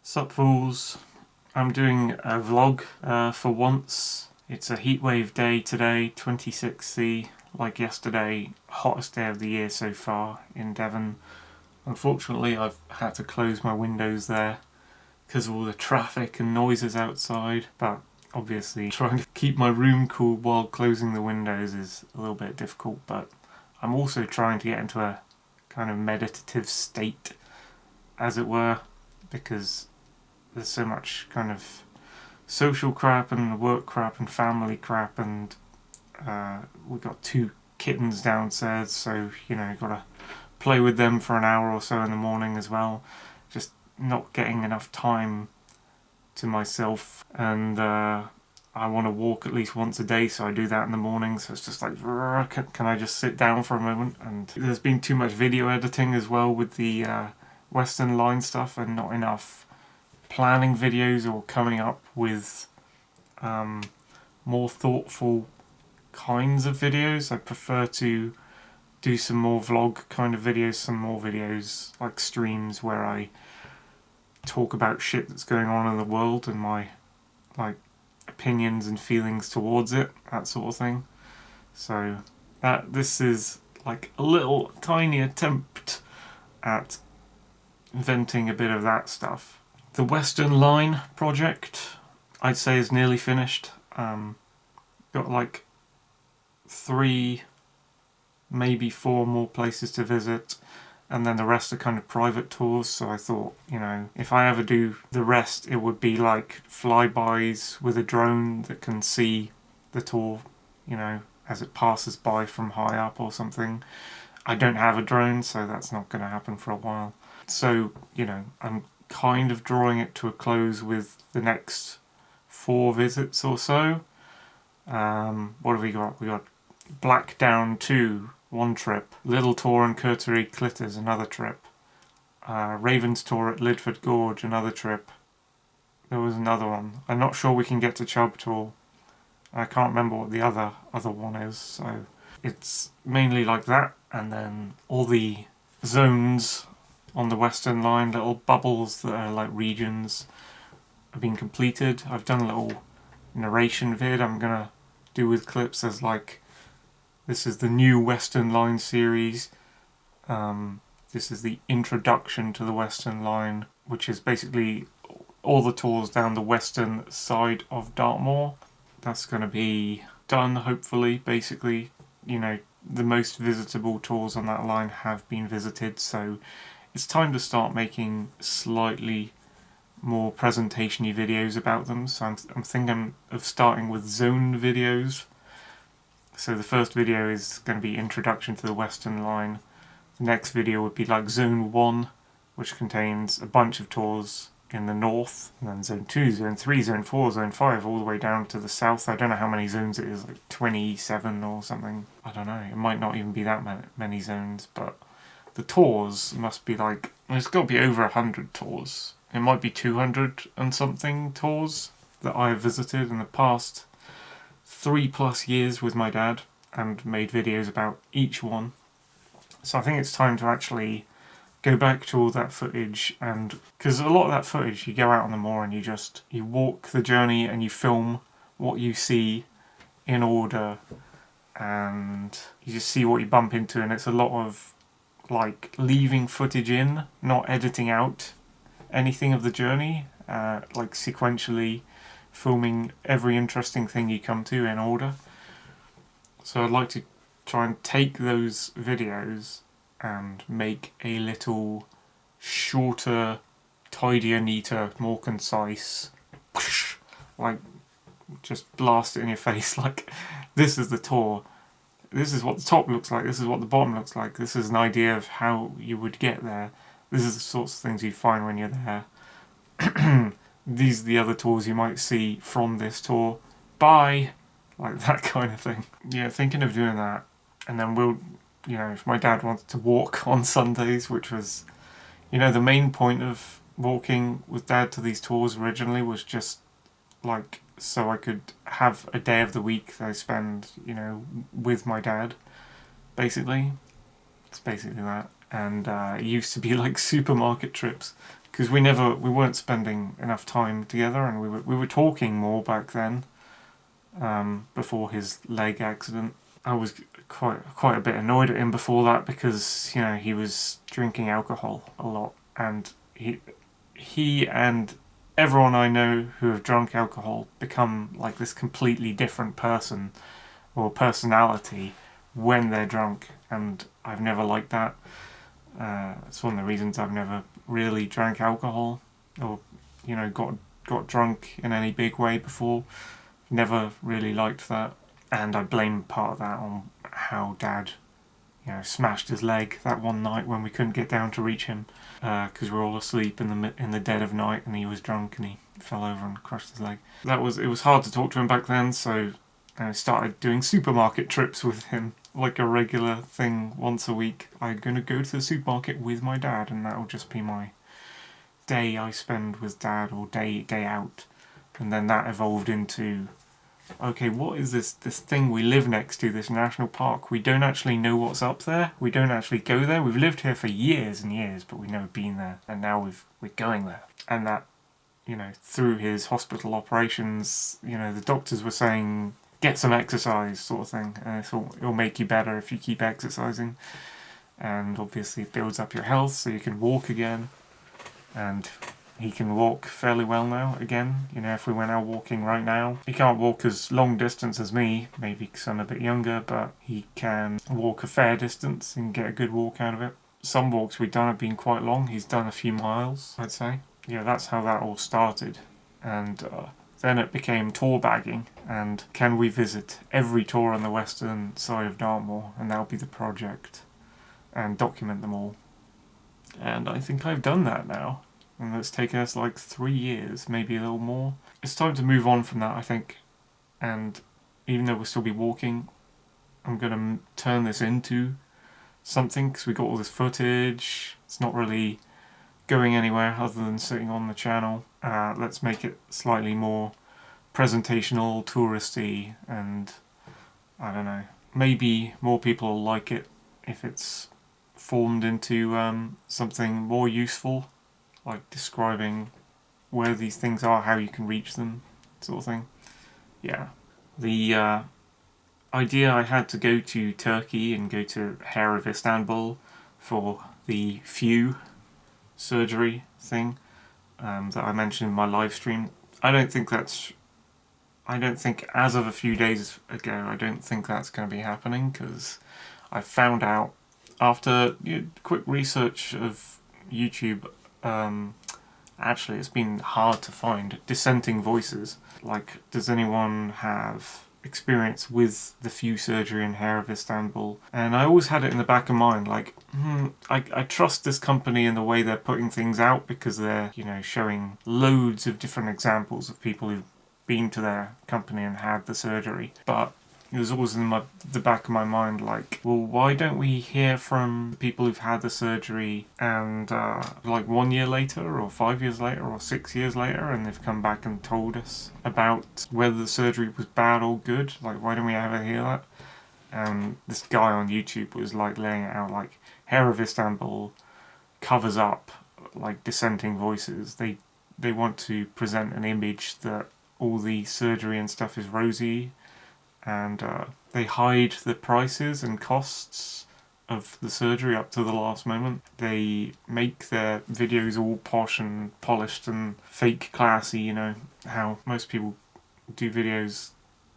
Sup fools, I'm doing a vlog for once. It's a heatwave day today, 26C, like yesterday, hottest day of the year so far in Devon. Unfortunately I've had to close my windows there because of all the traffic and noises outside, but obviously trying to keep my room cool while closing the windows is a little bit difficult, but I'm also trying to get into a kind of meditative state, as it were, because there's so much kind of social crap and work crap and family crap, and we've got 2 kittens downstairs, so gotta play with them for an hour or so in the morning as well. Just not getting enough time to myself, and I want to walk at least once a day, so I do that in the morning. So it's just like, can I just sit down for a moment? And there's been too much video editing as well with the Western Line stuff, and not enough planning videos or coming up with more thoughtful kinds of videos. I prefer to do some more vlog kind of videos, some more videos like streams where I talk about shit that's going on in the world and my opinions and feelings towards it, that sort of thing. So this is like a little tiny attempt at inventing a bit of that stuff. The Western Line project, I'd say, is nearly finished. Got like 3, maybe 4 more places to visit, and then the rest are kind of private tours. So I thought, if I ever do the rest, it would be like flybys with a drone that can see the tour, as it passes by from high up or something. I don't have a drone, so that's not going to happen for a while. So, I'm kind of drawing it to a close with the next 4 visits or so. What have we got? We got Blackdown 2, one trip. Little Tor and Curtery Clitters, another trip. Ravens Tor at Lidford Gorge, another trip. There was another one. I'm not sure we can get to Chubb Tor. I can't remember what the other one is, so it's mainly like that. And then all the zones on the Western Line, little bubbles that are like regions, have been completed. I've done a little narration vid I'm gonna do with clips as like, this is the new Western Line series. This is the introduction to the Western Line, which is basically all the tours down the western side of Dartmoor. That's going to be done, hopefully. Basically, the most visitable tours on that line have been visited, so it's time to start making slightly more presentation-y videos about them. So I'm thinking of starting with zone videos. So the first video is going to be introduction to the Western Line. The next video would be like Zone 1, which contains a bunch of tours in the north, and then Zone 2, Zone 3, Zone 4, Zone 5, all the way down to the south. I don't know how many zones it is, like 27 or something. I don't know, it might not even be that many zones, but the tours must be like, there's got to be over 100 tours. It might be 200 and something tours that I've visited in the past 3+ years with my dad, and made videos about each one. So I think it's time to actually go back to all that footage, and because a lot of that footage, you go out on the moor and you walk the journey and you film what you see in order, and you just see what you bump into, and it's a lot of like leaving footage in, not editing out anything of the journey, like sequentially filming every interesting thing you come to in order. So I'd like to try and take those videos and make a little shorter, tidier, neater, more concise, like just blast it in your face, like, this is the tour, this is what the top looks like, this is what the bottom looks like, this is an idea of how you would get there, this is the sorts of things you find when you're there. These are the other tours you might see from this tour. Bye! Like that kind of thing. Yeah, thinking of doing that. And then we'll, if my dad wanted to walk on Sundays, which was, the main point of walking with Dad to these tours originally was just like so I could have a day of the week that I spend, with my dad. Basically. It's basically that. And it used to be like supermarket trips because we weren't spending enough time together, and we were talking more back then, before his leg accident. I was quite a bit annoyed at him before that because, you know, he was drinking alcohol a lot, and he and everyone I know who have drunk alcohol become like this completely different person or personality when they're drunk, and I've never liked that. It's one of the reasons I've never really drank alcohol or, you know, got drunk in any big way before. Never really liked that, and I blame part of that on how Dad, you know, smashed his leg that one night when we couldn't get down to reach him, because we were all asleep in the dead of night, and he was drunk and he fell over and crushed his leg. It was hard to talk to him back then, so I started doing supermarket trips with him, like a regular thing once a week. I'm going to go to the supermarket with my dad, and that'll just be my day I spend with Dad, or day out. And then that evolved into, okay, what is this thing we live next to, this national park? We don't actually know what's up there. We don't actually go there. We've lived here for years and years, but we've never been there. And now we're going there. And that, you know, through his hospital operations, you know, the doctors were saying, get some exercise, sort of thing. And I thought, it'll make you better if you keep exercising. And obviously it builds up your health so you can walk again. And he can walk fairly well now again. You know, if we went out walking right now, he can't walk as long distance as me, maybe because I'm a bit younger, but he can walk a fair distance and get a good walk out of it. Some walks we've done have been quite long. He's done a few miles, I'd say. Yeah, that's how that all started. And then it became tour bagging, and can we visit every tour on the western side of Dartmoor, and that'll be the project, and document them all. And I think I've done that now. And it's taken us like 3 years, maybe a little more. It's time to move on from that, I think. And even though we'll still be walking, I'm going to turn this into something, because we got all this footage. It's not really going anywhere other than sitting on the channel. Let's make it slightly more presentational, touristy, and I don't know. Maybe more people will like it if it's formed into something more useful, like describing where these things are, how you can reach them, sort of thing. Yeah. The idea I had to go to Turkey and go to Hair of Istanbul for the FEW surgery thing that I mentioned in my live stream. I don't think as of a few days ago, I don't think that's going to be happening, because I found out after quick research of YouTube, actually it's been hard to find dissenting voices. Like, does anyone have experience with the FEW surgery and Hair of Istanbul? And I always had it in the back of mind, like, I trust this company in the way they're putting things out, because they're, you know, showing loads of different examples of people who've been to their company and had the surgery. But it was always in the back of my mind, like, well, why don't we hear from people who've had the surgery and like 1 year later or 5 years later or 6 years later, and they've come back and told us about whether the surgery was bad or good? Like, why don't we ever hear that? And this guy on YouTube was like laying it out, like, Hair of Istanbul covers up like dissenting voices. They want to present an image that all the surgery and stuff is rosy, and they hide the prices and costs of the surgery up to the last moment. They make their videos all posh and polished and fake classy, you know, how most people do videos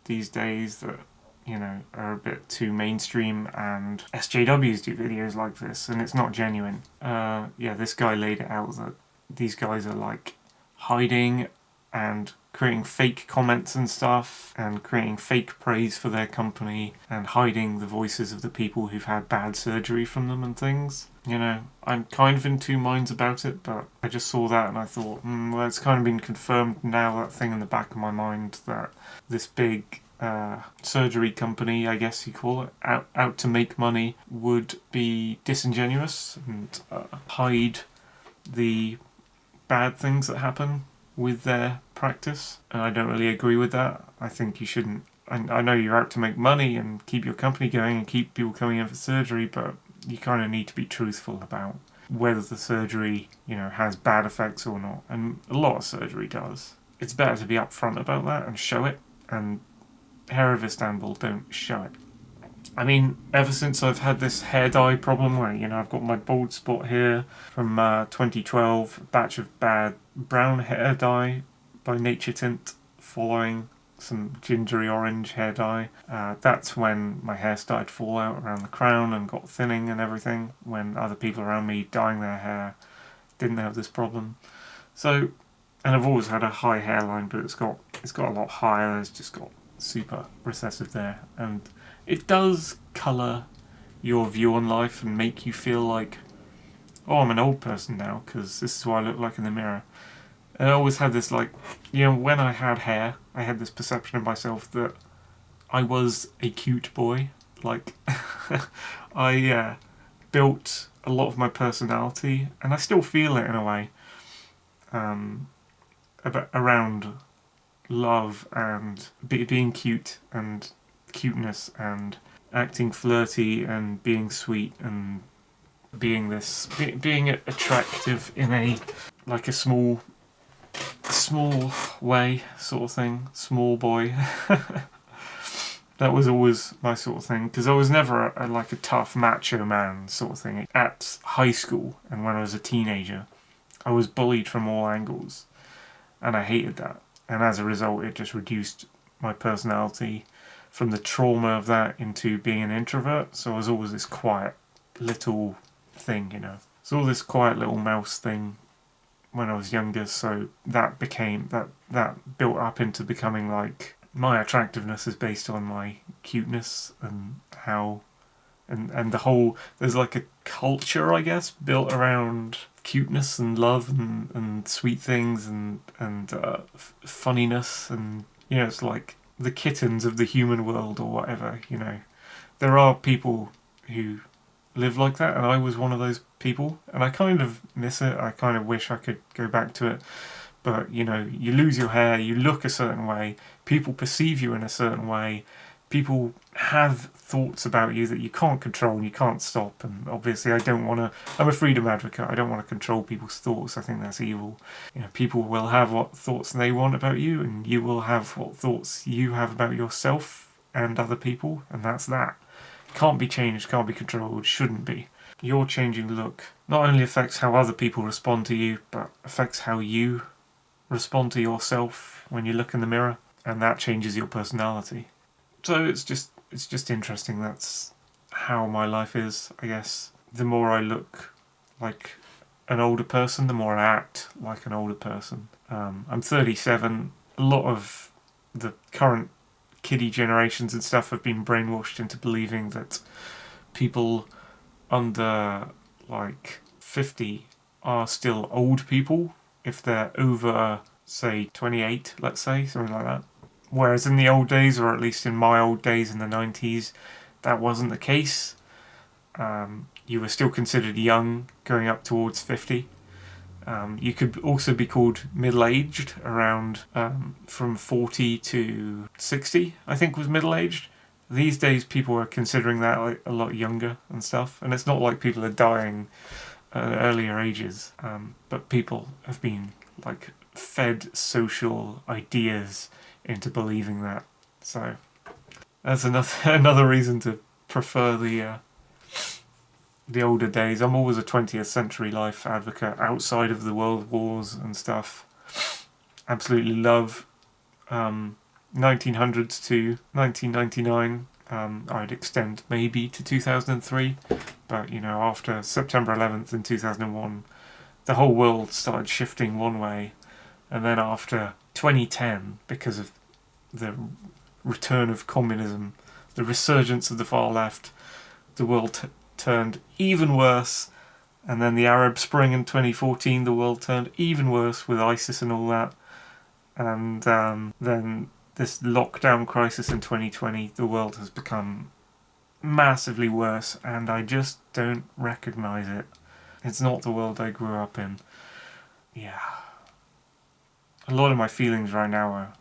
these days that, you know, are a bit too mainstream, and SJWs do videos like this, and it's not genuine. Yeah, this guy laid it out that these guys are like hiding and creating fake comments and stuff, and creating fake praise for their company, and hiding the voices of the people who've had bad surgery from them and things. You know, I'm kind of in two minds about it, but I just saw that and I thought, well, it's kind of been confirmed now, that thing in the back of my mind, that this big surgery company, I guess you call it, out to make money, would be disingenuous and hide the bad things that happen with their practice. And I don't really agree with that. I think you shouldn't. I know you're out to make money and keep your company going and keep people coming in for surgery, but you kind of need to be truthful about whether the surgery, has bad effects or not. And a lot of surgery does. It's better to be upfront about that and show it. And Hair of Istanbul don't show it. I mean, ever since I've had this hair dye problem where, I've got my bald spot here from 2012, a batch of bad brown hair dye by Nature Tint following some gingery orange hair dye. That's when my hair started to fall out around the crown and got thinning and everything, when other people around me dyeing their hair didn't have this problem. So, and I've always had a high hairline, but it's got a lot higher. It's just got super recessive there, and it does colour your view on life and make you feel like, oh, I'm an old person now because this is what I look like in the mirror. And I always had this, like, when I had hair, I had this perception of myself that I was a cute boy. Like, I built a lot of my personality, and I still feel it in a way, around love and being cute and cuteness and acting flirty and being sweet and being attractive in a small way sort of thing, small boy. That was always my sort of thing, because I was never a tough macho man sort of thing. At high school and when I was a teenager, I was bullied from all angles, and I hated that. And as a result, it just reduced my personality from the trauma of that into being an introvert. So I was always this quiet little thing, It's all this quiet little mouse thing when I was younger. So that built up into becoming like, my attractiveness is based on my cuteness and how, and the whole, there's like a culture, I guess, built around cuteness and love and sweet things and funniness, and it's like the kittens of the human world or whatever. There are people who live like that, and I was one of those people, and I kind of miss it. I kind of wish I could go back to it, but you lose your hair, you look a certain way, people perceive you in a certain way, people have thoughts about you that you can't control and you can't stop. And obviously I'm a freedom advocate. I don't want to control people's thoughts. I think that's evil. People will have what thoughts they want about you, and you will have what thoughts you have about yourself and other people, and that's that. Can't be changed, can't be controlled, shouldn't be. Your changing look not only affects how other people respond to you, but affects how you respond to yourself when you look in the mirror, and that changes your personality. So it's just interesting. That's how my life is, I guess. The more I look like an older person, the more I act like an older person. I'm 37. A lot of the current kiddie generations and stuff have been brainwashed into believing that people under 50 are still old people if they're over, say, 28, let's say, something like that. Whereas in the old days, or at least in my old days in the 90s, that wasn't the case. You were still considered young going up towards 50. You could also be called middle-aged, around from 40 to 60, I think was middle-aged. These days people are considering that a lot younger and stuff, and it's not like people are dying at earlier ages, but people have been fed social ideas into believing that. So that's another reason to prefer the older days. I'm always a 20th century life advocate outside of the world wars and stuff. Absolutely love 1900s to 1999. I'd extend maybe to 2003, but after September 11th in 2001, the whole world started shifting one way, and then after 2010, because of the return of communism, the resurgence of the far left, the world turned even worse. And then the Arab Spring in 2014, the world turned even worse with ISIS and all that. And then this lockdown crisis in 2020, the world has become massively worse, and I just don't recognise it. It's not the world I grew up in. Yeah. A lot of my feelings right now are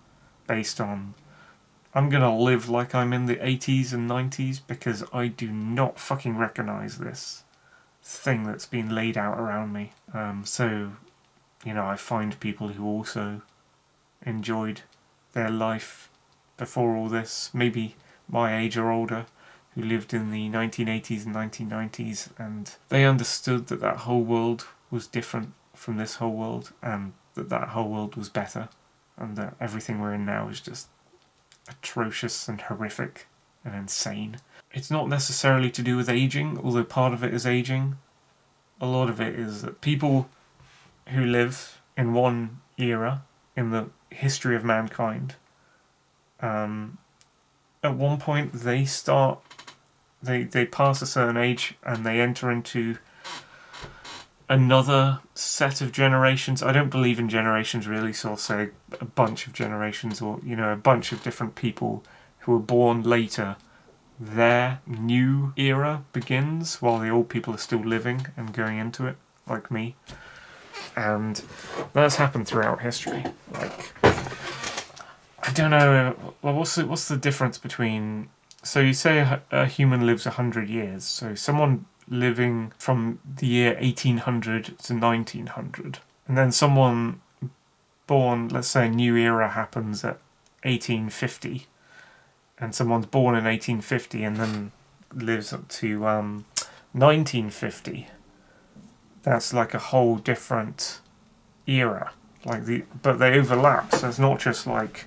based on, I'm gonna live like I'm in the 80s and 90s, because I do not fucking recognise this thing that's been laid out around me. So, you know, I find people who also enjoyed their life before all this, maybe my age or older, who lived in the 1980s and 1990s, and they understood that that whole world was different from this whole world, and that that whole world was better, and that everything we're in now is just atrocious and horrific and insane. It's not necessarily to do with aging, although part of it is aging. A lot of it is that people who live in one era in the history of mankind, at one point they pass a certain age and they enter into another set of generations. I don't believe in generations really, so I'll say a bunch of generations, or, you know, a bunch of different people who were born later. Their new era begins while the old people are still living and going into it, like me. And that's happened throughout history. Like, I don't know, well, what's the difference between... So you say a human lives 100 years, so someone living from the year 1800 to 1900, and then someone born, let's say a new era happens at 1850, and someone's born in 1850 and then lives up to 1950. That's like a whole different era. But they overlap, so it's not just like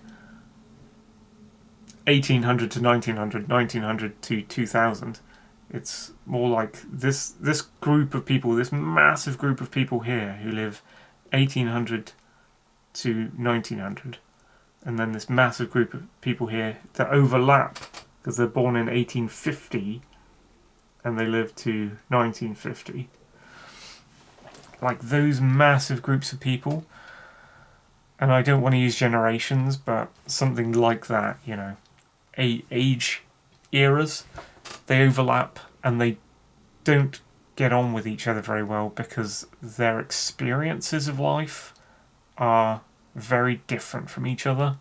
1800 to 1900, 1900 to 2000. It's more like this group of people, this massive group of people here who live 1800 to 1900, and then this massive group of people here that overlap because they're born in 1850 and they live to 1950. Like those massive groups of people, and I don't want to use generations, but something like that, you know, age eras, they overlap and they don't get on with each other very well because their experiences of life are very different from each other.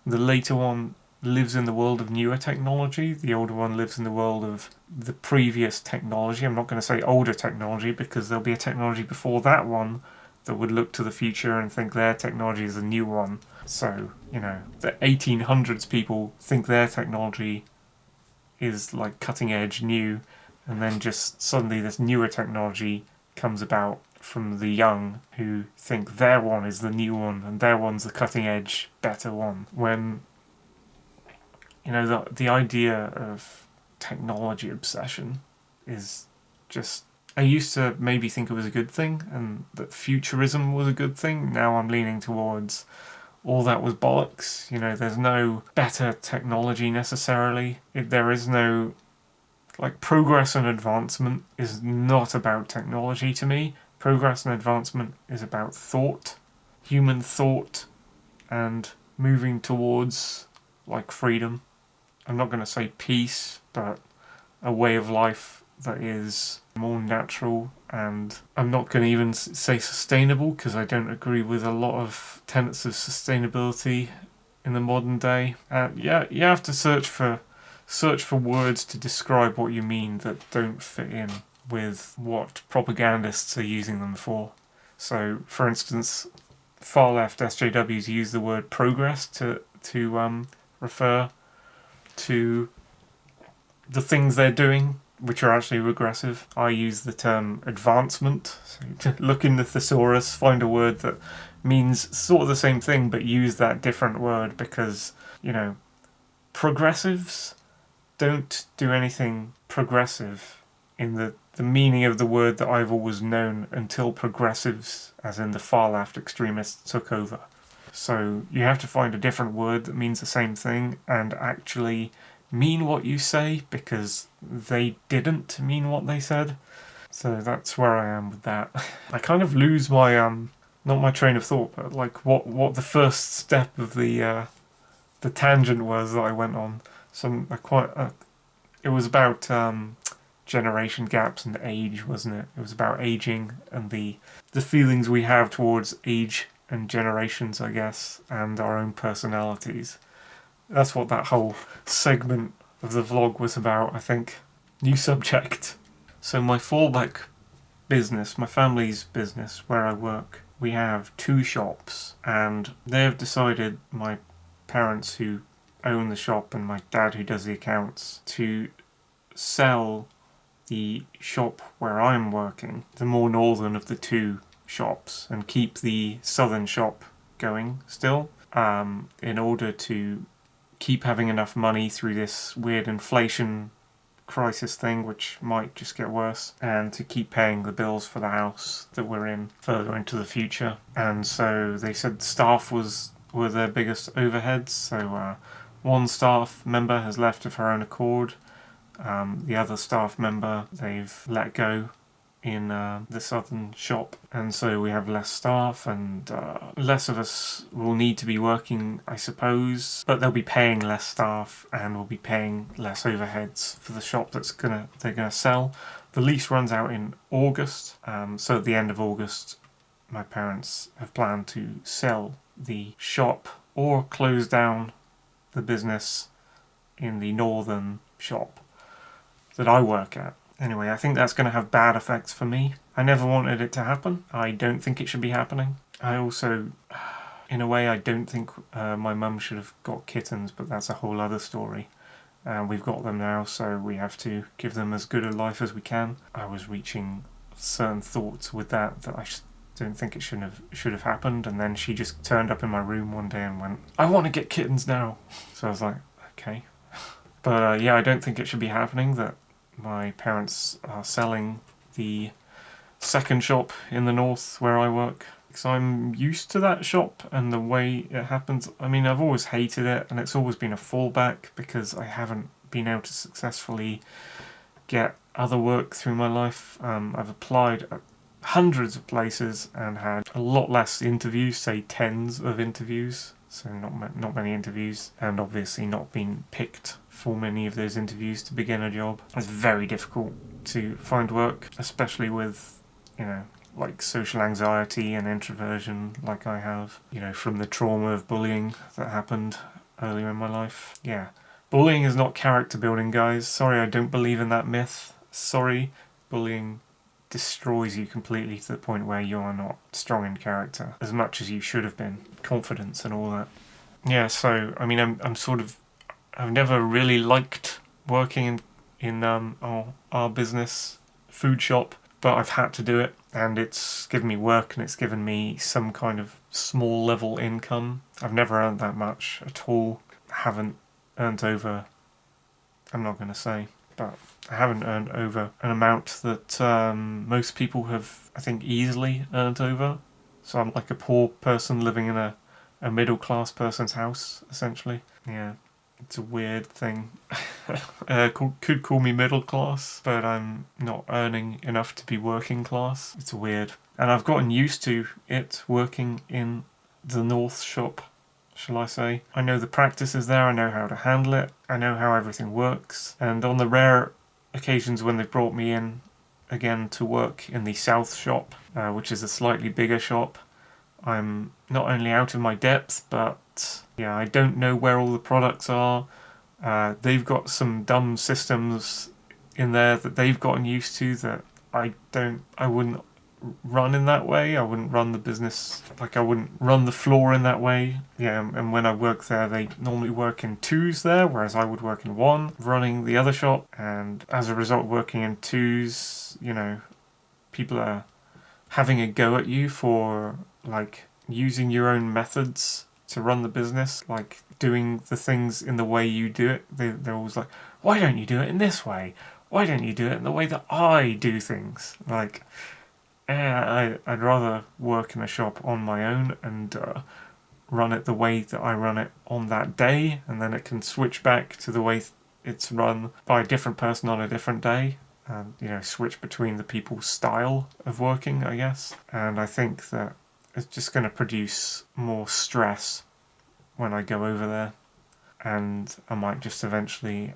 The later one lives in the world of newer technology, the older one lives in the world of the previous technology. I'm not going to say older technology because there'll be a technology before that one that would look to the future and think their technology is a new one. So, you know, the 1800s people think their technology is like cutting edge, new, and then just suddenly this newer technology comes about from the young who think their one is the new one and their one's the cutting edge, better one. When, you know, the idea of technology obsession is just... I used to maybe think it was a good thing and that futurism was a good thing. Now I'm leaning towards all that was bollocks. You know, there's no better technology necessarily. There is no... Like, progress and advancement is not about technology to me. Progress and advancement is about thought, human thought, and moving towards, like, freedom. I'm not going to say peace, but a way of life that is more natural, and I'm not going to even say sustainable because I don't agree with a lot of tenets of sustainability in the modern day. Yeah, you have to search for words to describe what you mean that don't fit in with what propagandists are using them for. So, for instance, far left SJWs use the word progress to refer to the things they're doing, which are actually regressive. I use the term advancement. So look in the thesaurus, find a word that means sort of the same thing, but use that different word because, you know, progressives don't do anything progressive in the meaning of the word that I've always known until progressives, as in the far left extremists, took over. So you have to find a different word that means the same thing and actually mean what you say, because they didn't mean what they said. So that's where I am with that. I kind of lose my not my train of thought, but like what the first step of the tangent was that I went on. It was about generation gaps and age, wasn't it? It was about aging and the feelings we have towards age and generations, I guess, and our own personalities. That's what that whole segment of the vlog was about, I think. New subject. So my fallback business, my family's business where I work, we have 2 shops, and they've decided, my parents who own the shop and my dad who does the accounts, to sell the shop where I'm working, the more northern of the 2 shops, and keep the southern shop going still, in order to keep having enough money through this weird inflation crisis thing, which might just get worse, and to keep paying the bills for the house that we're in further into the future. And so they said staff were their biggest overheads, so one staff member has left of her own accord. The other staff member they've let go in the southern shop, and so we have less staff, and less of us will need to be working, I suppose, but they'll be paying less staff and we'll be paying less overheads for the shop they're gonna sell. The lease runs out in August, so at the end of August my parents have planned to sell the shop or close down the business in the northern shop that I work at. Anyway, I think that's going to have bad effects for me. I never wanted it to happen. I don't think it should be happening. I also, in a way, I don't think my mum should have got kittens, but that's a whole other story. We've got them now, so we have to give them as good a life as we can. I was reaching certain thoughts with that I don't think it should have happened, and then she just turned up in my room one day and went, "I want to get kittens now." So I was like, okay. But yeah, I don't think it should be happening that my parents are selling the second shop in the north where I work, because I'm used to that shop and the way it happens. I mean, I've always hated it, and it's always been a fallback because I haven't been able to successfully get other work through my life. I've applied at hundreds of places and had a lot less interviews, say tens of interviews, so not many interviews, and obviously not been picked for many of those interviews to begin a job. It's very difficult to find work, especially with, like social anxiety and introversion like I have, from the trauma of bullying that happened earlier in my life. Yeah. Bullying is not character building, guys. Sorry, I don't believe in that myth. Sorry. Bullying destroys you completely to the point where you are not strong in character as much as you should have been. Confidence and all that. Yeah, so, I mean, I've never really liked working in our business food shop, but I've had to do it, and it's given me work and it's given me some kind of small level income. I've never earned that much at all. I haven't earned over, I'm not going to say, but I haven't earned over an amount that most people have, I think, easily earned over. So I'm like a poor person living in a middle class person's house, essentially. Yeah. It's a weird thing. Could call me middle class, but I'm not earning enough to be working class. It's weird. And I've gotten used to it working in the north shop, shall I say. I know the practices there, I know how to handle it, I know how everything works. And on the rare occasions when they've brought me in again to work in the south shop, which is a slightly bigger shop, I'm not only out of my depth, but yeah, I don't know where all the products are. They've got some dumb systems in there that they've gotten used to that I wouldn't run in that way. I wouldn't run the business, I wouldn't run the floor in that way. Yeah, and when I work there, they normally work in 2s there, whereas I would work in 1, running the other shop. And as a result, working in 2s, people are having a go at you for using your own methods to run the business, like doing the things in the way you do it. They're always like, why don't you do it in this way? Why don't you do it in the way that I do things? I'd rather work in a shop on my own and run it the way that I run it on that day, and then it can switch back to the way it's run by a different person on a different day. And, switch between the people's style of working, I guess. And I think that it's just going to produce more stress when I go over there. And I might just eventually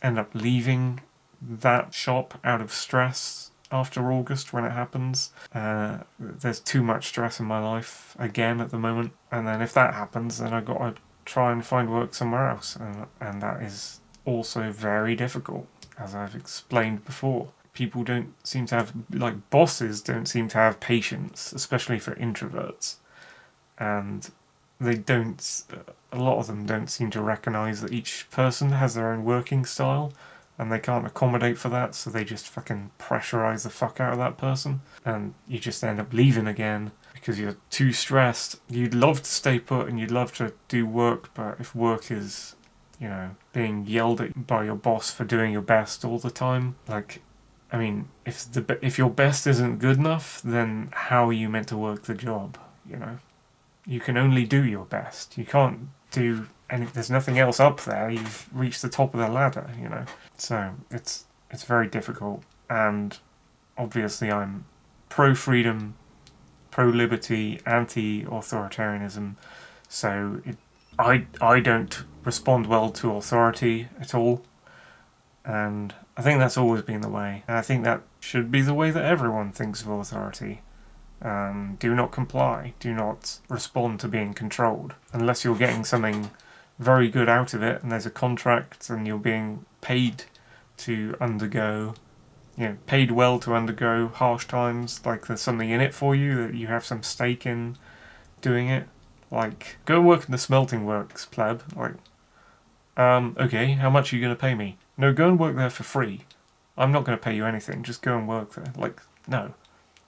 end up leaving that shop out of stress after August when it happens. There's too much stress in my life again at the moment. And then if that happens, then I've got to try and find work somewhere else. And that is also very difficult, as I've explained before. people don't seem to have, like, bosses don't seem to have patience, especially for introverts. And they don't, a lot of them don't seem to recognise that each person has their own working style, and they can't accommodate for that, so they just fucking pressurise the fuck out of that person, and you just end up leaving again because you're too stressed. You'd love to stay put and you'd love to do work, but if work is, you know, being yelled at by your boss for doing your best all the time, like, I mean, if your best isn't good enough, then how are you meant to work the job, you know? You can only do your best. You can't do any, there's nothing else up there. You've reached the top of the ladder, you know? So it's very difficult, and obviously I'm pro-freedom, pro-liberty, anti-authoritarianism, so I don't respond well to authority at all, and I think that's always been the way, and I think that should be the way that everyone thinks of authority. Do not comply, do not respond to being controlled, unless you're getting something very good out of it and there's a contract and you're being paid to undergo, you know, paid well to undergo harsh times, like there's something in it for you, that you have some stake in doing it. Like, go and work in the smelting works, pleb. Like, okay, how much are you going to pay me? No, go and work there for free. I'm not going to pay you anything, just go and work there. Like, no.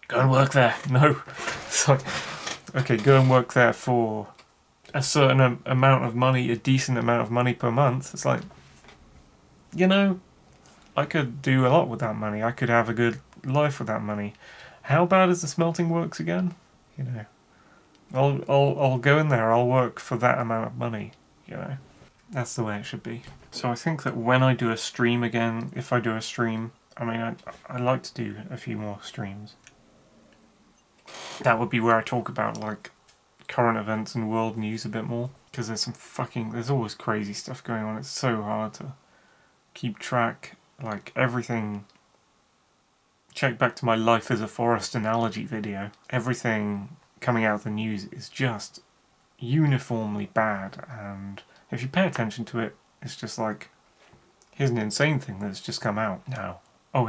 Go and work there. No. It's like, okay, go and work there for a certain amount of money, a decent amount of money per month. It's like, you know, I could do a lot with that money. I could have a good life with that money. How bad is the smelting works again? You know, I'll go in there. I'll work for that amount of money. You know, that's the way it should be. So I think that when I do a stream again, if I do a stream, I mean, I'd like to do a few more streams. That would be where I talk about, like, current events and world news a bit more, because there's always crazy stuff going on. It's so hard to keep track. Like, everything, check back to my life as a forest analogy video, everything coming out of the news is just uniformly bad, and if you pay attention to it, it's just like, here's an insane thing that's just come out now. Oh,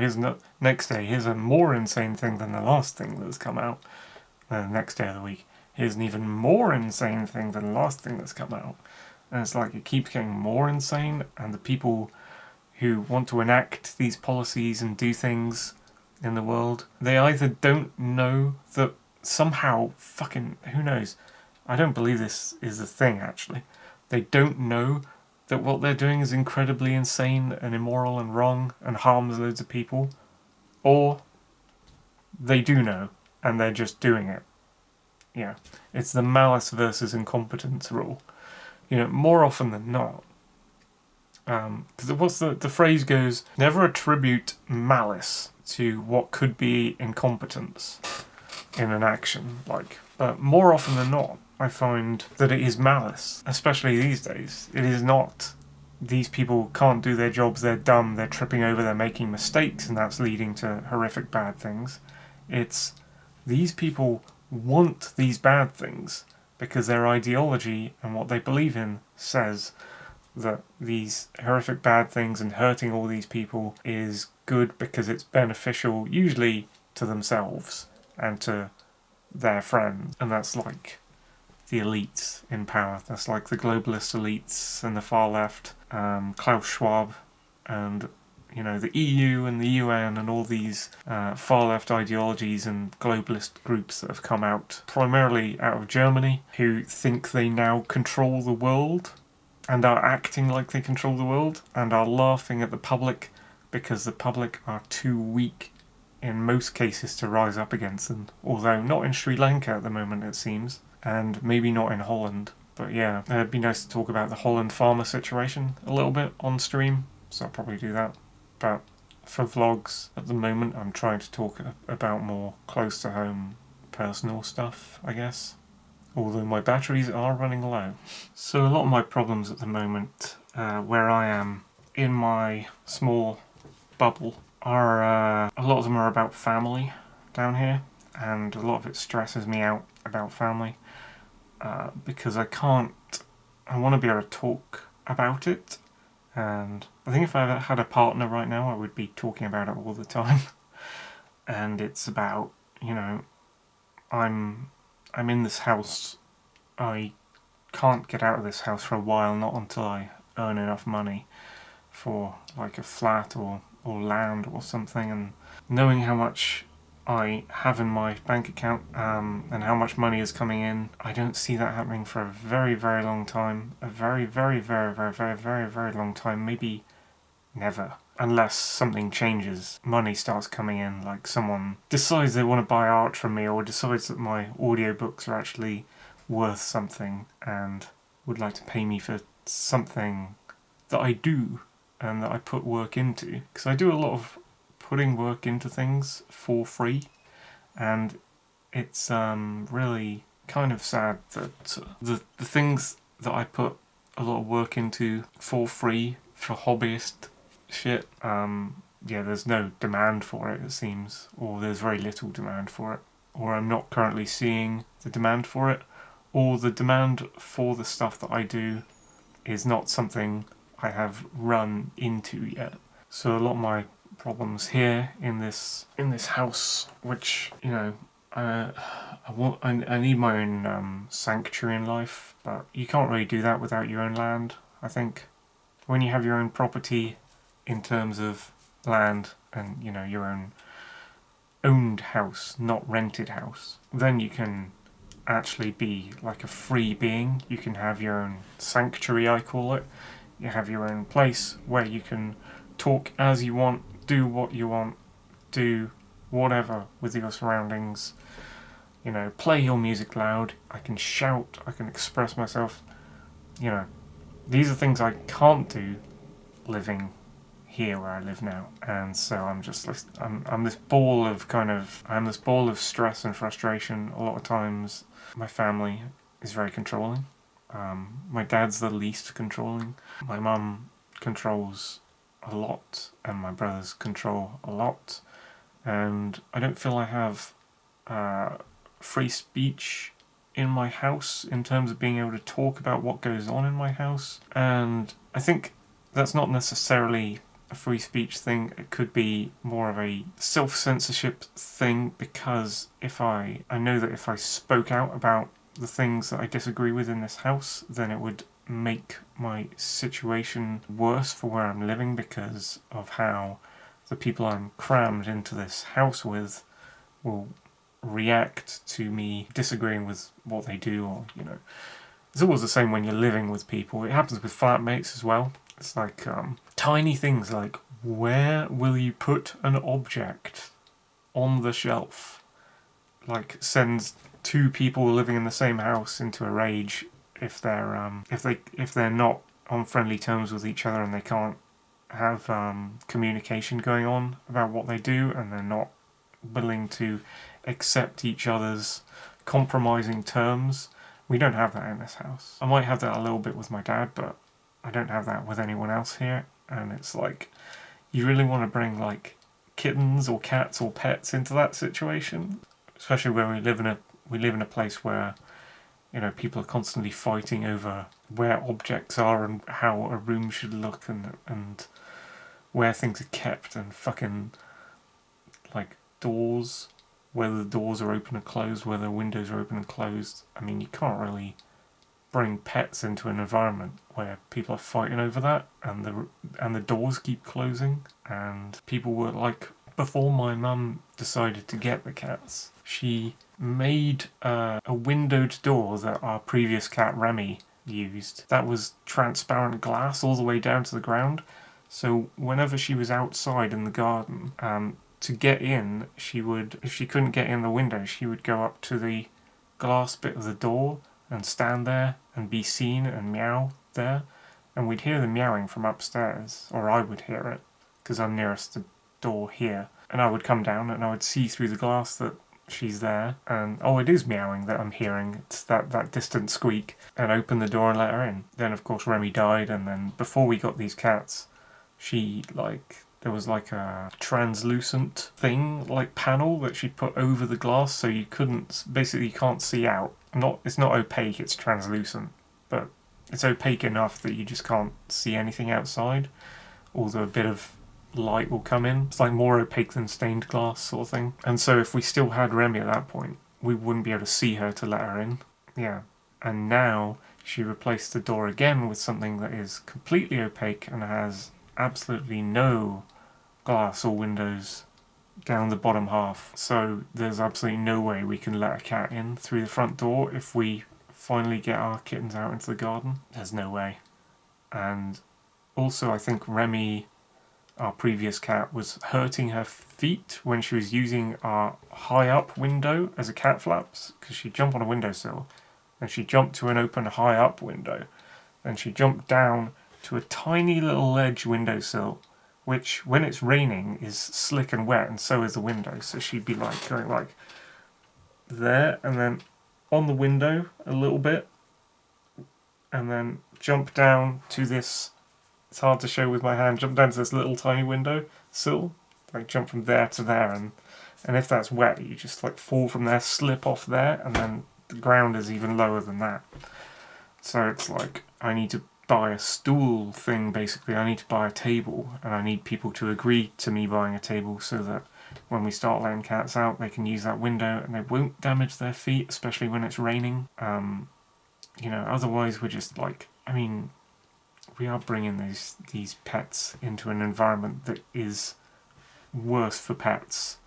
next day, here's a more insane thing than the last thing that's come out. The next day of the week, here's an even more insane thing than the last thing that's come out. And it's like, it keeps getting more insane, and the people who want to enact these policies and do things in the world, they either don't know that somehow, fucking, who knows, I don't believe this is a thing actually, they don't know that what they're doing is incredibly insane and immoral and wrong and harms loads of people, or they do know and they're just doing it. Yeah, it's the malice versus incompetence rule. You know, more often than not, because what's the phrase goes, never attribute malice to what could be incompetence in an action, like, but more often than not, I find that it is malice, especially these days. It is not, these people can't do their jobs, they're dumb, they're tripping over, they're making mistakes, and that's leading to horrific bad things. It's, these people want these bad things because their ideology and what they believe in says that these horrific bad things and hurting all these people is good because it's beneficial, usually to themselves and to their friends. And that's like the elites in power. That's like the globalist elites and the far left, Klaus Schwab, and, you know, the EU and the UN and all these far left ideologies and globalist groups that have come out primarily out of Germany, who think they now control the world and are acting like they control the world and are laughing at the public because the public are too weak in most cases to rise up against them. Although not in Sri Lanka at the moment, it seems, and maybe not in Holland. But yeah, it'd be nice to talk about the Holland farmer situation a little bit on stream, so I'll probably do that. But for vlogs at the moment, I'm trying to talk about more close to home personal stuff, I guess. Although my batteries are running low. So a lot of my problems at the moment, where I am in my small bubble, are a lot of them are about family down here, and a lot of it stresses me out about family, because I want to be able to talk about it, And I think if I had a partner right now, I would be talking about it all the time. And it's about, you know, I'm in this house. I can't get out of this house for a while, not until I earn enough money for like a flat or land or something. And knowing how much I have in my bank account and how much money is coming in, I don't see that happening for a very, very long time. A very, very, very, very, very, very, very long time. Maybe never. Unless something changes, money starts coming in, like someone decides they want to buy art from me, or decides that my audiobooks are actually worth something and would like to pay me for something that I do and that I put work into. Because I do a lot of putting work into things for free, and it's really kind of sad that the things that I put a lot of work into for free for hobbyist shit, yeah, there's no demand for it, it seems, or there's very little demand for it, or I'm not currently seeing the demand for it, or the demand for the stuff that I do is not something I have run into yet. So a lot of my problems here in this house, which, you know, I need my own sanctuary in life, but you can't really do that without your own land. I think when you have your own property, in terms of land and, you know, your own owned house, not rented house, then you can actually be like a free being. You can have your own sanctuary, I call it. You have your own place where you can talk as you want, do what you want, do whatever with your surroundings. You know, play your music loud. I can shout. I can express myself. You know, these are things I can't do living here where I live now, and so I'm just I'm this ball of stress and frustration. A lot of times, my family is very controlling. My dad's the least controlling. My mum controls a lot, and my brothers control a lot, and I don't feel I have free speech in my house in terms of being able to talk about what goes on in my house. And I think that's not necessarily a free speech thing. It could be more of a self-censorship thing, because I know that if I spoke out about the things that I disagree with in this house, then it would make my situation worse for where I'm living, because of how the people I'm crammed into this house with will react to me disagreeing with what they do. Or, you know, it's always the same when you're living with people. It happens with flatmates as well. It's like tiny things like, where will you put an object on the shelf? Like, sends two people living in the same house into a rage if they're not on friendly terms with each other, and they can't have communication going on about what they do, and they're not willing to accept each other's compromising terms. We don't have that in this house. I might have that a little bit with my dad, but I don't have that with anyone else here. And it's like, you really want to bring like kittens or cats or pets into that situation, especially where we live in a place where, you know, people are constantly fighting over where objects are and how a room should look, and where things are kept, and fucking like doors, whether the doors are open and closed, whether the windows are open and closed. I mean, you can't really bring pets into an environment where people are fighting over that, and the doors keep closing. And people were like, before my mum decided to get the cats, she made a windowed door that our previous cat Remy used. That was transparent glass all the way down to the ground. So whenever she was outside in the garden, to get in, she would, if she couldn't get in the window, she would go up to the glass bit of the door and stand there and be seen and meow there. And we'd hear the meowing from upstairs, or I would hear it, because I'm nearest the door here. And I would come down and I would see through the glass that she's there, and oh, it is meowing that I'm hearing. It's that distant squeak, and open the door and let her in. Then of course Remy died, and then before we got these cats, she there was like a translucent thing, like panel that she put over the glass, so you can't see out. It's not opaque, it's translucent, but It's opaque enough that you just can't see anything outside, although a bit of light will come in. It's like more opaque than stained glass sort of thing. And so if we still had Remy at that point, we wouldn't be able to see her to let her in. Yeah. And now she replaced the door again with something that is completely opaque and has absolutely no glass or windows down the bottom half. So there's absolutely no way we can let a cat in through the front door if we finally get our kittens out into the garden. There's no way. And also I think Remy, our previous cat, was hurting her feet when she was using our high up window as a cat flaps, because she'd jump on a windowsill and she'd jump to an open high up window, then she'd jump down to a tiny little ledge windowsill, which when it's raining is slick and wet, and so is the window. So she'd be like going like there and then on the window a little bit, and then jump down to this, it's hard to show with my hand, jump down to this little tiny window sill, like jump from there to there, and if that's wet you just like fall from there, slip off there, and then the ground is even lower than that. So it's like I need to buy a stool thing basically, I need to buy a table, and I need people to agree to me buying a table so that when we start letting cats out they can use that window and they won't damage their feet, especially when it's raining. Otherwise we're just like, we are bringing these pets into an environment that is worse for pets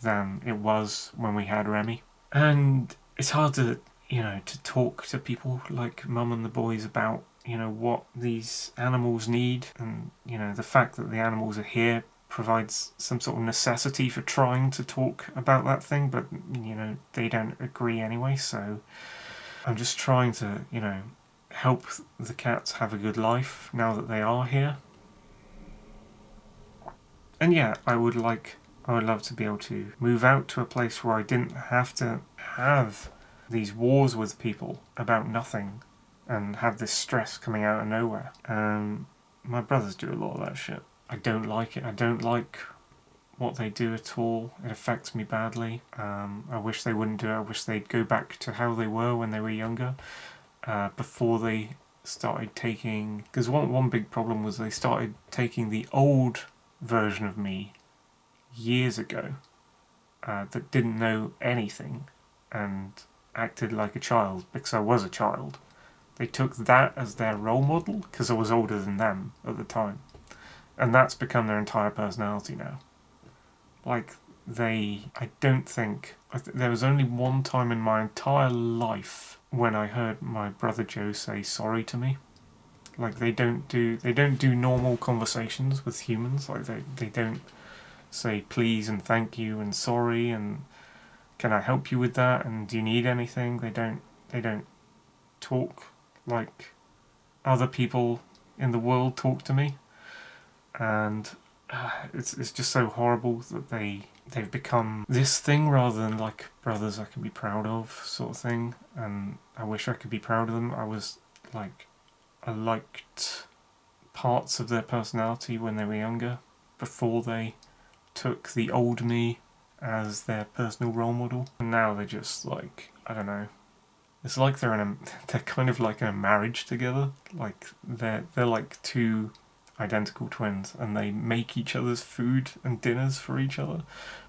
than it was when we had Remy. And it's hard to talk to people like Mum and the boys about, what these animals need, and, the fact that the animals are here provides some sort of necessity for trying to talk about that thing, but, they don't agree anyway, so I'm just trying to, help the cats have a good life now that they are here. And yeah, I would love to be able to move out to a place where I didn't have to have these wars with people about nothing and have this stress coming out of nowhere. My brothers do a lot of that shit. I don't like it. I don't like what they do at all. It affects me badly. I wish they wouldn't do it. I wish they'd go back to how they were when they were younger, before they started taking... Because one big problem was they started taking the old version of me years ago, that didn't know anything and acted like a child because I was a child. They took that as their role model because I was older than them at the time, and that's become their entire personality now. There was only one time in my entire life when I heard my brother Joe say sorry to me. Like they don't do normal conversations with humans. Like they don't say please and thank you and sorry and can I help you with that and do you need anything. They don't talk like other people in the world talk to me, and it's just so horrible that they've become this thing rather than like brothers I can be proud of sort of thing. And I wish I could be proud of them. I liked parts of their personality when they were younger, before they took the old me as their personal role model. And now they're just like, I don't know. It's like they're kind of like in a marriage together. Like they're like two identical twins, and they make each other's food and dinners for each other,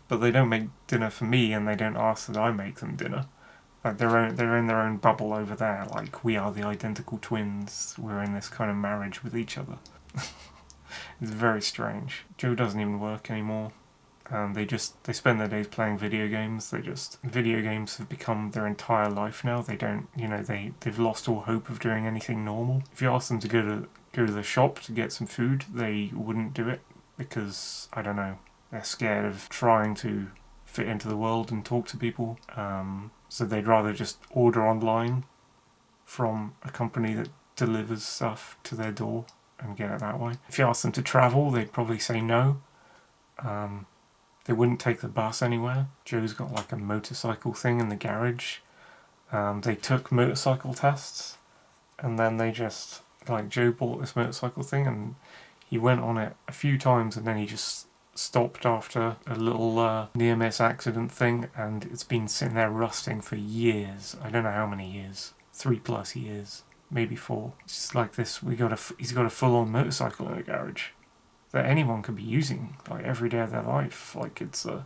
but they don't make dinner for me, and they don't ask that I make them dinner. Like they're in their own bubble over there. Like we are the identical twins. We're in this kind of marriage with each other. It's very strange. Joe doesn't even work anymore. They spend their days playing video games. Video games have become their entire life now. They don't, they've lost all hope of doing anything normal. If you ask them to go to the shop to get some food, they wouldn't do it because, I don't know, they're scared of trying to fit into the world and talk to people. So they'd rather just order online from a company that delivers stuff to their door and get it that way. If you ask them to travel, they'd probably say no. They wouldn't take the bus anywhere. Joe's got like a motorcycle thing in the garage. They took motorcycle tests, and then they just, like, Joe bought this motorcycle thing and he went on it a few times, and then he just stopped after a little near-miss accident thing, and it's been sitting there rusting for years. I don't know how many years. 3+ years. maybe 4. It's like this. He's got a full-on motorcycle in the garage that anyone could be using like every day of their life. Like it's a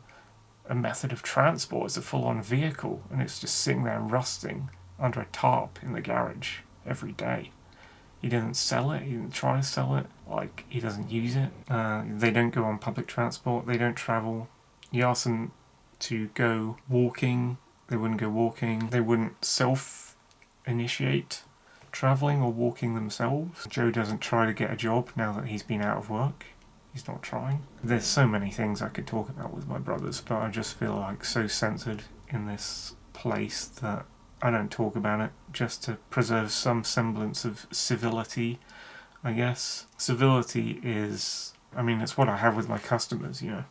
method of transport. It's a full-on vehicle, and it's just sitting there rusting under a tarp in the garage every day. He didn't sell it. He didn't try to sell it. Like, he doesn't use it. They don't go on public transport. They don't travel. You ask them to go walking. They wouldn't go walking. They wouldn't self-initiate travelling or walking themselves. Joe doesn't try to get a job now that he's been out of work. He's not trying. There's so many things I could talk about with my brothers, but I just feel like so censored in this place that I don't talk about it, just to preserve some semblance of civility, I guess. Civility is, I mean, it's what I have with my customers, you know.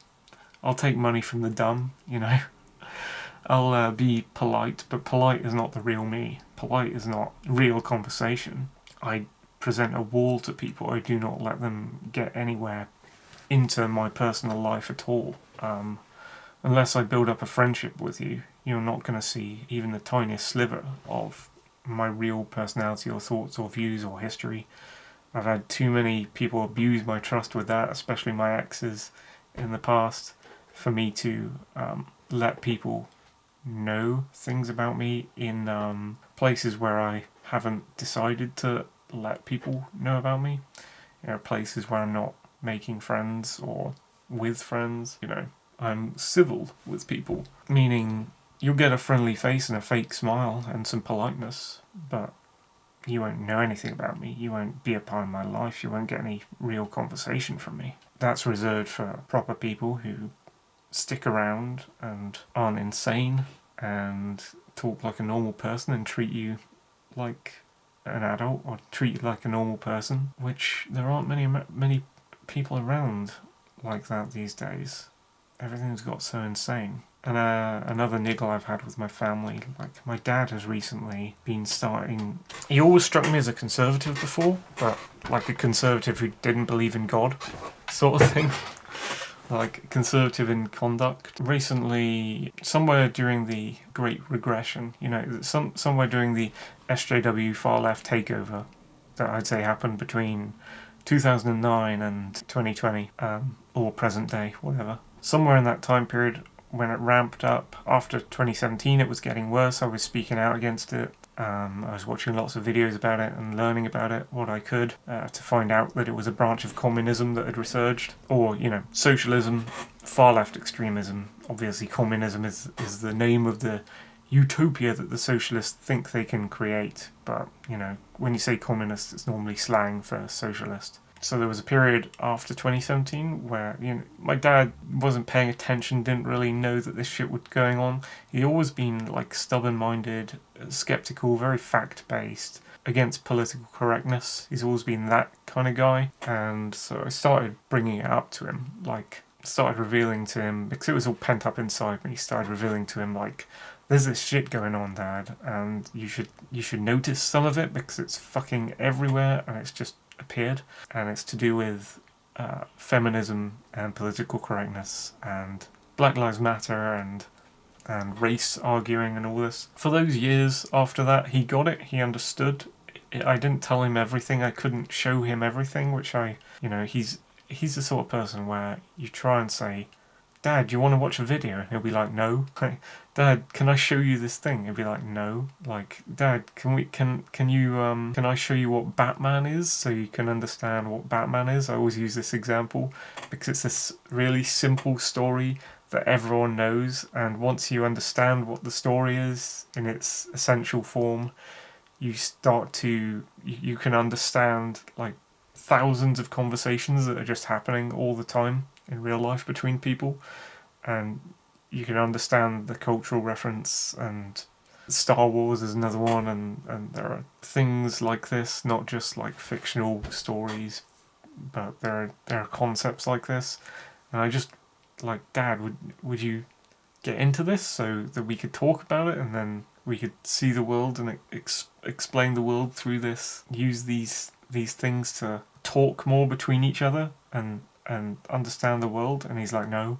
I'll take money from the dumb, you know. I'll be polite, but polite is not the real me. Polite is not real conversation. I present a wall to people. I do not let them get anywhere into my personal life at all. Unless I build up a friendship with you, you're not going to see even the tiniest sliver of my real personality or thoughts or views or history. I've had too many people abuse my trust with that, especially my exes in the past, for me to let people know things about me in places where I haven't decided to let people know about me. You know, places where I'm not making friends or with friends, you know. I'm civil with people, meaning you'll get a friendly face and a fake smile and some politeness, but you won't know anything about me. You won't be a part of my life. You won't get any real conversation from me. That's reserved for proper people who stick around and aren't insane and talk like a normal person and treat you like an adult or treat you like a normal person, which there aren't many people around like that these days. Everything's got so insane. And another niggle I've had with my family, like my dad has recently been starting... He always struck me as a conservative before, but like a conservative who didn't believe in God, sort of thing. Like conservative in conduct. Recently, somewhere during the Great Regression, you know, somewhere during the SJW far left takeover that I'd say happened between 2009 and 2020, or present day, whatever. Somewhere in that time period, when it ramped up, after 2017 it was getting worse. I was speaking out against it. I was watching lots of videos about it and learning about it, what I could, to find out that it was a branch of communism that had resurged. Or, you know, socialism, far left extremism. Obviously communism is the name of the utopia that the socialists think they can create. But, you know, when you say communist, it's normally slang for socialist. So there was a period after 2017 where, you know, my dad wasn't paying attention, didn't really know that this shit was going on. He'd always been like stubborn-minded, skeptical, very fact-based, against political correctness. He's always been that kind of guy. And so I started bringing it up to him, like started revealing to him, because it was all pent up inside me, started revealing to him like, there's this shit going on, Dad, and you should notice some of it because it's fucking everywhere and it's just appeared, and it's to do with feminism and political correctness and Black Lives Matter and race arguing and all this. For those years after that, he got it, he understood. I didn't tell him everything, I couldn't show him everything, which he's the sort of person where you try and say, Dad, do you want to watch a video? And he'll be like, no. Dad, can I show you this thing? He'll be like, no. Like, Dad, can I show you what Batman is so you can understand what Batman is? I always use this example because it's this really simple story that everyone knows, and once you understand what the story is in its essential form, you can understand like thousands of conversations that are just happening all the time in real life between people, and you can understand the cultural reference. And Star Wars is another one, and there are things like this, not just like fictional stories, but there are concepts like this. And I just like, Dad, would you get into this so that we could talk about it, and then we could see the world and explain the world through this, use these things to talk more between each other and understand the world? And he's like, no.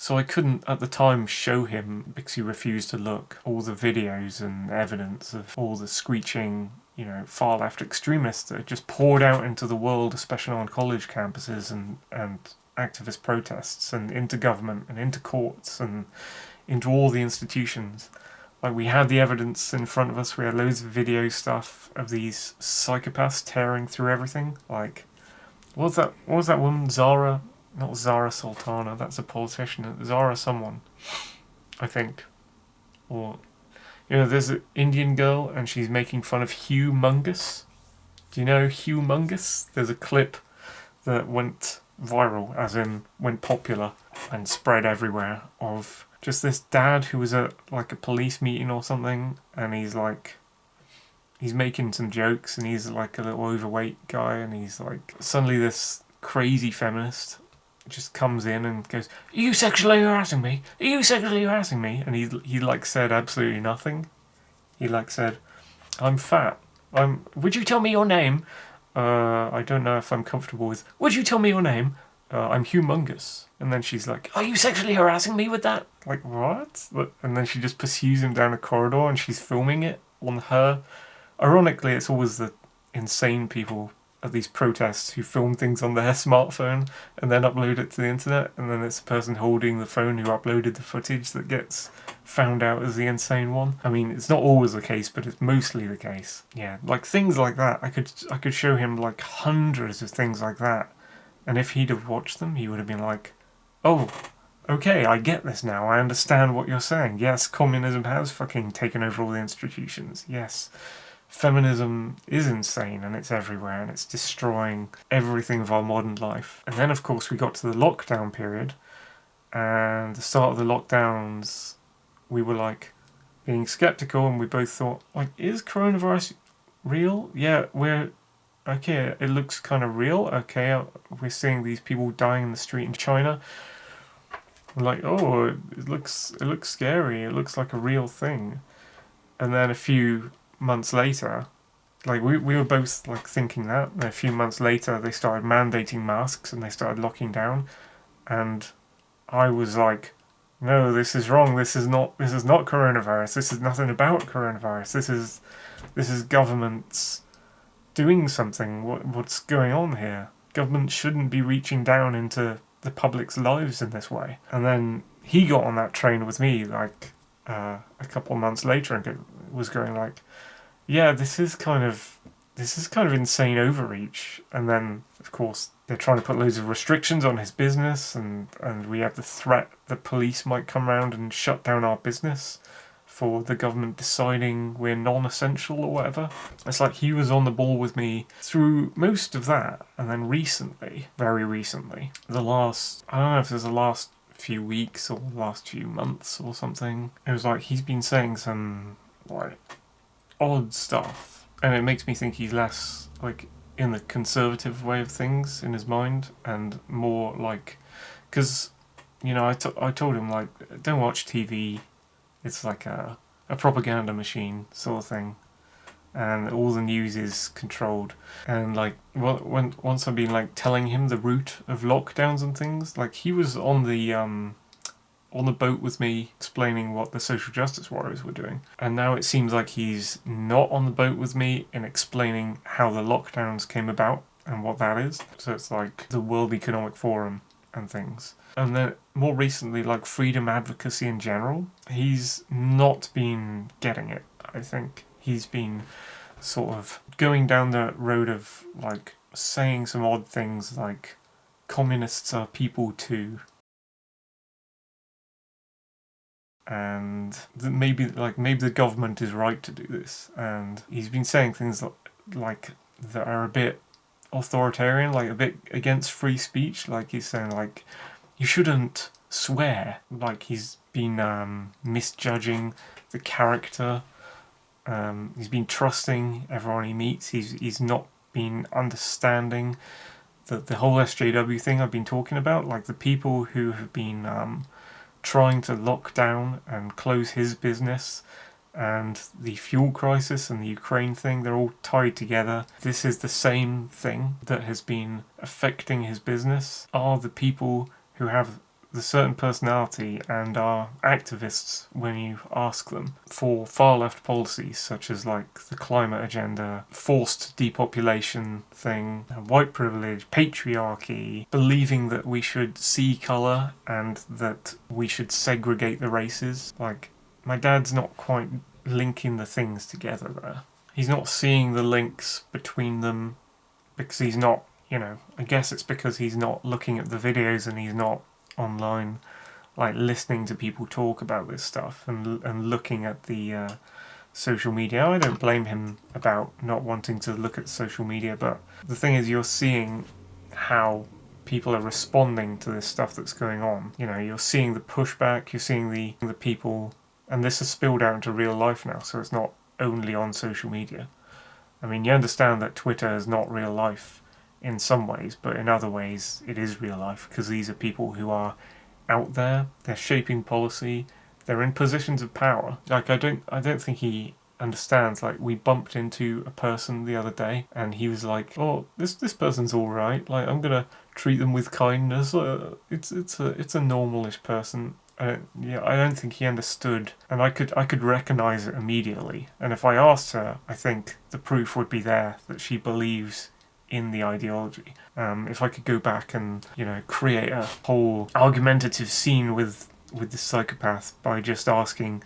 So I couldn't at the time show him, because he refused to look, all the videos and evidence of all the screeching, far left extremists that had just poured out into the world, especially on college campuses and activist protests and into government and into courts and into all the institutions. Like, we had the evidence in front of us. We had loads of video stuff of these psychopaths tearing through everything. Like, what was that woman? Zara? Not Zara Sultana. That's a politician. Zara someone, I think. Or, there's an Indian girl and she's making fun of Humongous. Do you know Humongous? There's a clip that went viral, as in went popular and spread everywhere, of just this dad who was at like a police meeting or something, and he's making some jokes, and he's like a little overweight guy, and he's like, suddenly this crazy feminist just comes in and goes, "Are you sexually harassing me? Are you sexually harassing me?" And he like said absolutely nothing. He like said, "I'm fat. Would you tell me your name? I don't know if I'm comfortable with. Would you tell me your name? I'm Humongous." And then she's like, "Are you sexually harassing me with that?" Like, what? And then she just pursues him down a corridor, and she's filming it on her. Ironically, it's always the insane people at these protests who film things on their smartphone and then upload it to the internet, and then it's the person holding the phone who uploaded the footage that gets found out as the insane one. I mean, it's not always the case, but it's mostly the case. Yeah, like things like that. I could show him like hundreds of things like that, and if he'd have watched them, he would have been like, "Oh, okay, I get this now. I understand what you're saying. Yes, communism has fucking taken over all the institutions. Yes, feminism is insane and it's everywhere and it's destroying everything of our modern life." And then, of course, we got to the lockdown period, and the start of the lockdowns, we were like being skeptical, and we both thought, like, is coronavirus real? Yeah, okay, it looks kind of real. Okay, we're seeing these people dying in the street in China. We're like, oh, it looks scary. It looks like a real thing. And then a few months later, like we were both like thinking that. And a few months later, they started mandating masks and they started locking down, and I was like, "No, this is wrong. This is not coronavirus. This is nothing about coronavirus. This is governments doing something. What's going on here? Government shouldn't be reaching down into the public's lives in this way." And then he got on that train with me like a couple of months later and was going like, "Yeah, this is kind of insane overreach." And then, of course, they're trying to put loads of restrictions on his business, and we have the threat the police might come around and shut down our business for the government deciding we're non-essential or whatever. It's like he was on the ball with me through most of that, and then recently, very recently, I don't know if it was the last few weeks or the last few months or something, it was like he's been saying some like odd stuff, and it makes me think he's less like in the conservative way of things in his mind, and more like, because I told him, like, don't watch TV, it's like a propaganda machine sort of thing, and all the news is controlled. And like, once I've been like telling him the route of lockdowns and things, like he was on the boat with me explaining what the social justice warriors were doing, and now it seems like he's not on the boat with me in explaining how the lockdowns came about and what that is. So it's like the World Economic Forum and things. And then more recently, like freedom advocacy in general, he's not been getting it. I think he's been sort of going down the road of like saying some odd things like communists are people too, and maybe the government is right to do this. And he's been saying things like that are a bit authoritarian, like a bit against free speech. Like he's saying like you shouldn't swear. Like he's been misjudging the character. He's been trusting everyone he meets. He's not been understanding the whole SJW thing I've been talking about. Like the people who have been trying to lock down and close his business, and the fuel crisis and the Ukraine thing, they're all tied together. This is the same thing that has been affecting his business, are the people who have the certain personality and are activists when you ask them for far left policies such as like the climate agenda, forced depopulation thing, white privilege, patriarchy, believing that we should see colour and that we should segregate the races. Like, my dad's not quite linking the things together there. He's not seeing the links between them because he's not, I guess it's because he's not looking at the videos and he's not online, like listening to people talk about this stuff and looking at the social media. I don't blame him about not wanting to look at social media, but the thing is, you're seeing how people are responding to this stuff that's going on. You're seeing the pushback, you're seeing the people, and this has spilled out into real life now, so it's not only on social media. I mean, you understand that Twitter is not real life in some ways, but in other ways it is real life, because these are people who are out there, they're shaping policy, they're in positions of power. Like, I don't think he understands. Like, we bumped into a person the other day and he was like, oh, this person's alright, like, I'm gonna treat them with kindness. It's a normalish person. I don't think he understood, and I could recognise it immediately. And if I asked her, I think the proof would be there that she believes in the ideology. If I could go back and create a whole argumentative scene with this psychopath by just asking,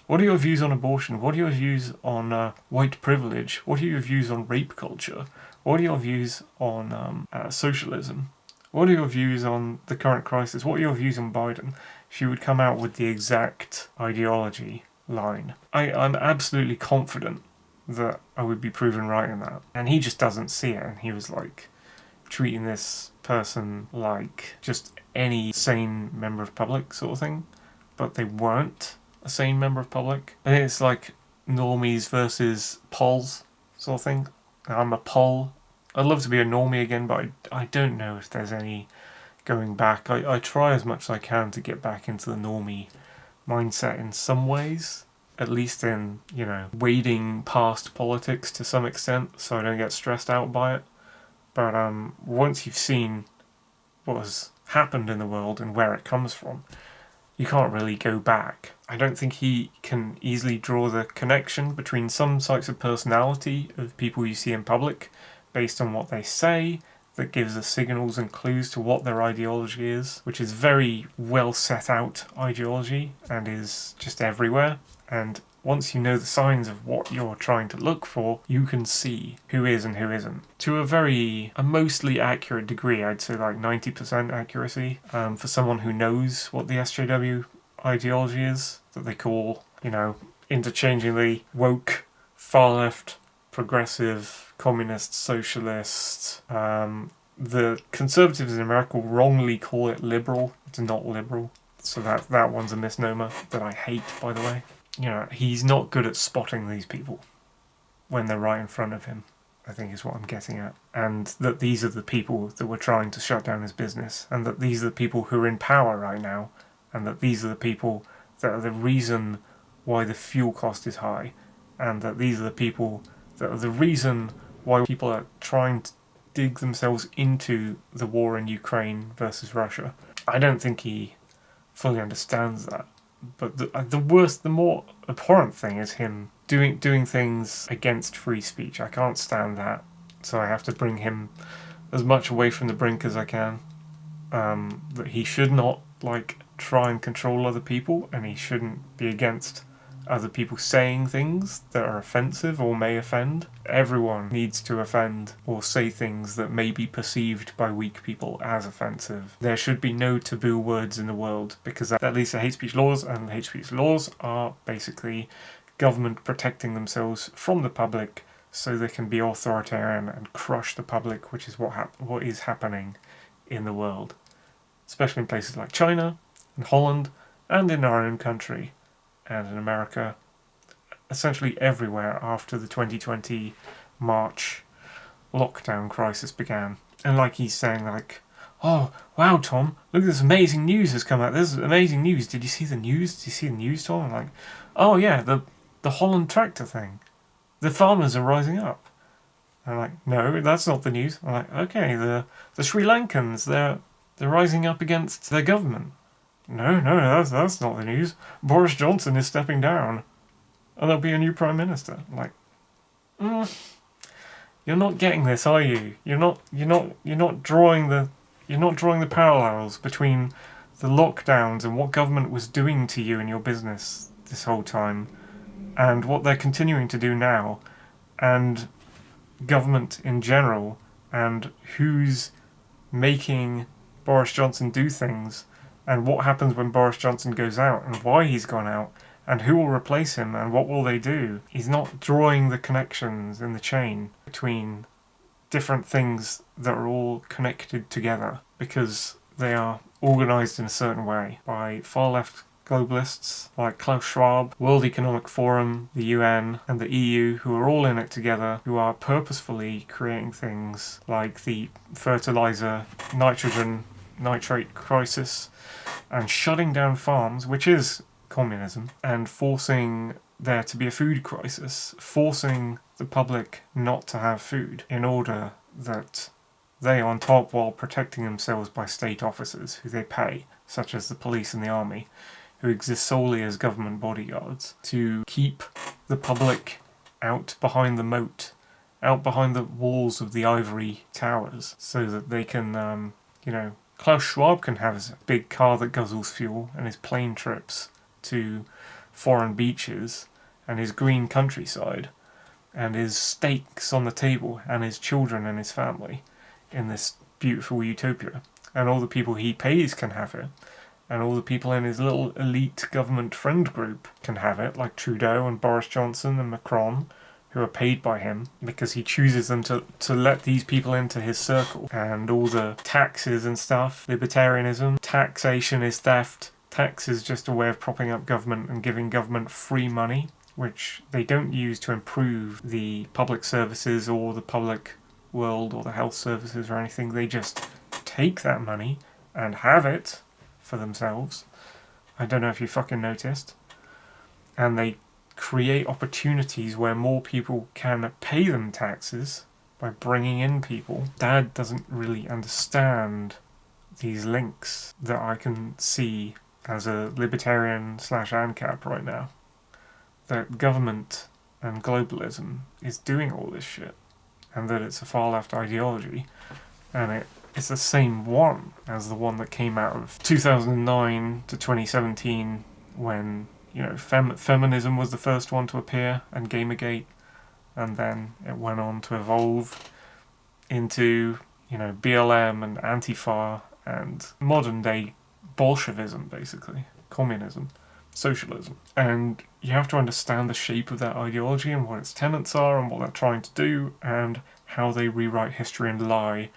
what are your views on abortion? What are your views on white privilege? What are your views on rape culture? What are your views on socialism? What are your views on the current crisis? What are your views on Biden? She would come out with the exact ideology line. I'm absolutely confident that I would be proven right in that. And he just doesn't see it, and he was like treating this person like just any sane member of public sort of thing, but they weren't a sane member of public. I think it's like normies versus pols sort of thing. I'm a pol. I'd love to be a normie again, but I don't know if there's any going back. I try as much as I can to get back into the normie mindset in some ways, at least in, wading past politics to some extent, so I don't get stressed out by it. But once you've seen what has happened in the world and where it comes from, you can't really go back. I don't think he can easily draw the connection between some types of personality of people you see in public based on what they say, that gives us signals and clues to what their ideology is, which is very well set out ideology and is just everywhere. And once you know the signs of what you're trying to look for, you can see who is and who isn't. To a mostly accurate degree, I'd say like 90% accuracy, for someone who knows what the SJW ideology is, that they call, interchangeably woke, far left, progressive, communist, socialist. The conservatives in America wrongly call it liberal. It's not liberal. So that one's a misnomer that I hate, by the way. He's not good at spotting these people when they're right in front of him, I think is what I'm getting at. And that these are the people that were trying to shut down his business, and that these are the people who are in power right now, and that these are the people that are the reason why the fuel cost is high, and that these are the people that are the reason why people are trying to dig themselves into the war in Ukraine versus Russia. I don't think he fully understands that. But the more abhorrent thing is him doing things against free speech. I can't stand that, so I have to bring him as much away from the brink as I can. That he should not try and control other people, and he shouldn't be against other people saying things that are offensive or may offend. Everyone needs to offend or say things that may be perceived by weak people as offensive. There should be no taboo words in the world, because that leads to hate speech laws, and hate speech laws are basically government protecting themselves from the public so they can be authoritarian and crush the public, which is what is happening in the world, especially in places like China and Holland and in our own country. And in America, essentially everywhere after the 2020 March lockdown crisis began. And he's saying oh, wow, Tom, look, this amazing news has come out. This is amazing news. Did you see the news? Did you see the news, Tom? I'm oh yeah, the Holland tractor thing. The farmers are rising up. I'm no, that's not the news. I'm okay, the Sri Lankans, they're rising up against their government. No, that's not the news. Boris Johnson is stepping down, and there'll be a new prime minister. Like, you're not getting this, are you? You're not drawing the parallels between the lockdowns and what government was doing to you and your business this whole time, and what they're continuing to do now, and government in general, and who's making Boris Johnson do things, and what happens when Boris Johnson goes out, and why he's gone out, and who will replace him, and what will they do. He's not drawing the connections in the chain between different things that are all connected together because they are organised in a certain way by far-left globalists like Klaus Schwab, World Economic Forum, the UN, and the EU, who are all in it together, who are purposefully creating things like the fertilizer nitrogen nitrate crisis and shutting down farms, which is communism, and forcing there to be a food crisis, forcing the public not to have food in order that they on top, while protecting themselves by state officers who they pay, such as the police and the army, who exist solely as government bodyguards, to keep the public out behind the moat, out behind the walls of the ivory towers, so that they can, Klaus Schwab can have his big car that guzzles fuel and his plane trips to foreign beaches and his green countryside and his steaks on the table and his children and his family in this beautiful utopia. And all the people he pays can have it. And all the people in his little elite government friend group can have it, like Trudeau and Boris Johnson and Macron, who are paid by him because he chooses them to let these people into his circle. And all the taxes and stuff, libertarianism, taxation is theft. Tax is just a way of propping up government and giving government free money, which they don't use to improve the public services or the public world or the health services or anything. They just take that money and have it for themselves. I don't know if you fucking noticed. And they create opportunities where more people can pay them taxes by bringing in people. Dad doesn't really understand these links that I can see as a libertarian / ANCAP right now. That government and globalism is doing all this shit, and that it's a far left ideology, and it's the same one as the one that came out of 2009 to 2017 when, feminism was the first one to appear, and Gamergate, and then it went on to evolve into, BLM and Antifa and modern day Bolshevism, basically, communism, socialism. And you have to understand the shape of that ideology and what its tenets are and what they're trying to do and how they rewrite history and lie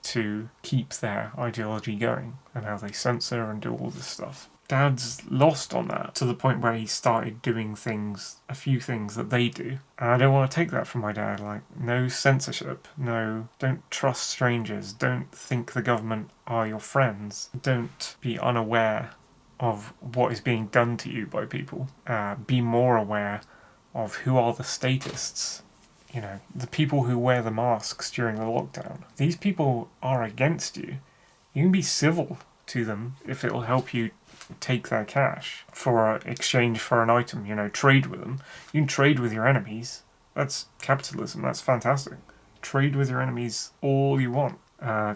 to keep their ideology going, and how they censor and do all this stuff. Dad's lost on that to the point where he started doing a few things that they do. And I don't want to take that from my dad. Like, no censorship, no, don't trust strangers, don't think the government are your friends, don't be unaware of what is being done to you by people. Be more aware of who are the statists. The people who wear the masks during the lockdown. These people are against you. You can be civil to them if it'll help you take their cash for exchange for an item, trade with them. You can trade with your enemies. That's capitalism. That's fantastic. Trade with your enemies all you want.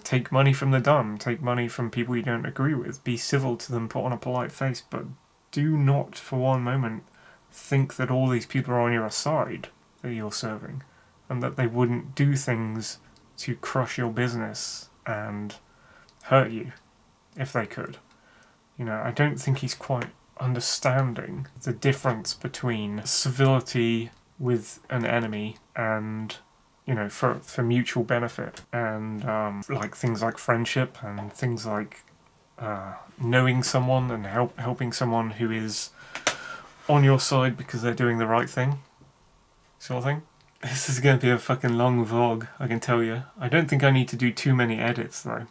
Take money from the dumb. Take money from people you don't agree with. Be civil to them. Put on a polite face. But do not for one moment think that all these people are on your side that you're serving, and that they wouldn't do things to crush your business and hurt you if they could. I don't think he's quite understanding the difference between civility with an enemy and, for mutual benefit, and like things like friendship and things like knowing someone and helping someone who is on your side because they're doing the right thing, sort of thing. This is going to be a fucking long vlog, I can tell you. I don't think I need to do too many edits though,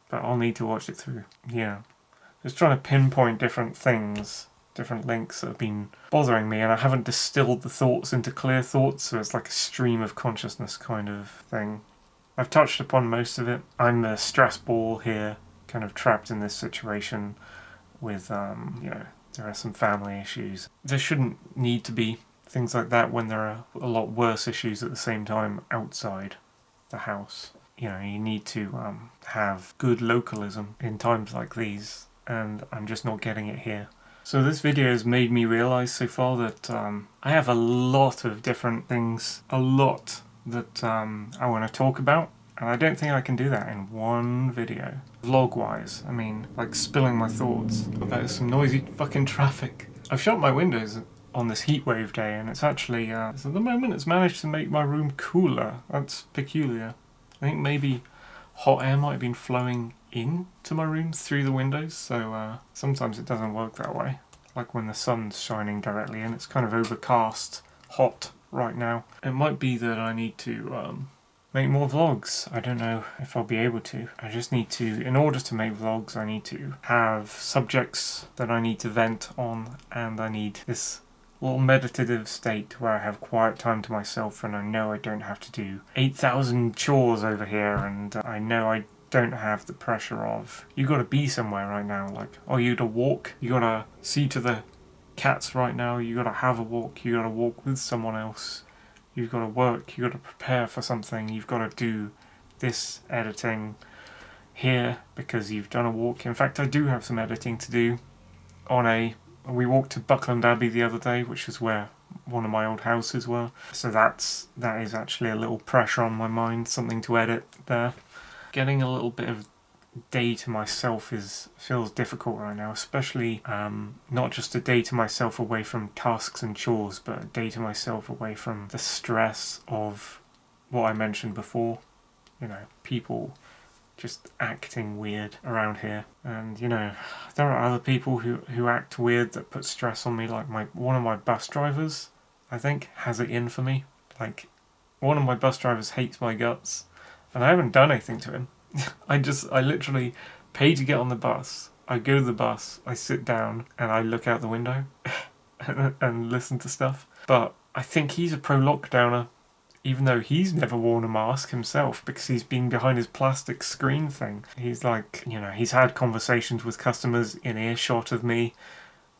but I'll need to watch it through. Yeah. Just trying to pinpoint different things, different links that have been bothering me, and I haven't distilled the thoughts into clear thoughts, so it's like a stream of consciousness kind of thing. I've touched upon most of it. I'm a stress ball here, kind of trapped in this situation, with, there are some family issues. There shouldn't need to be things like that when there are a lot worse issues at the same time outside the house. You need to have good localism in times like these, and I'm just not getting it here. So this video has made me realise so far that I have a lot of different things, that I want to talk about, and I don't think I can do that in one video. Vlog-wise, I mean, like spilling my thoughts about some noisy fucking traffic. I've shut my windows on this heatwave day, and it's actually, at the moment it's managed to make my room cooler. That's peculiar. I think maybe hot air might have been flowing into my room through the windows, so sometimes it doesn't work that way. Like when the sun's shining directly in, it's kind of overcast, hot right now. It might be that I need to make more vlogs. I don't know if I'll be able to. I just need to, in order to make vlogs, I need to have subjects that I need to vent on, and I need this little meditative state where I have quiet time to myself, and I know I don't have to do 8,000 chores over here, and I know I don't have the pressure of, you gotta be somewhere right now, like, oh, you gotta walk, you gotta see to the cats right now, you gotta have a walk, you gotta walk with someone else, you've gotta work, you gotta prepare for something, you've gotta do this editing here because you've done a walk. In fact, I do have some editing to do we walked to Buckland Abbey the other day, which is where one of my old houses were. So that is actually a little pressure on my mind, something to edit there. Getting a little bit of day to myself feels difficult right now, especially not just a day to myself away from tasks and chores, but a day to myself away from the stress of what I mentioned before. People just acting weird around here, and there are other people who act weird that put stress on me, like one of my bus drivers, I think, has it in for me. Like, one of my bus drivers hates my guts, and I haven't done anything to him. I literally pay to get on the bus, I go to the bus, I sit down, and I look out the window and listen to stuff. But I think he's a pro lockdowner, even though he's never worn a mask himself because he's been behind his plastic screen thing. He's like, he's had conversations with customers in earshot of me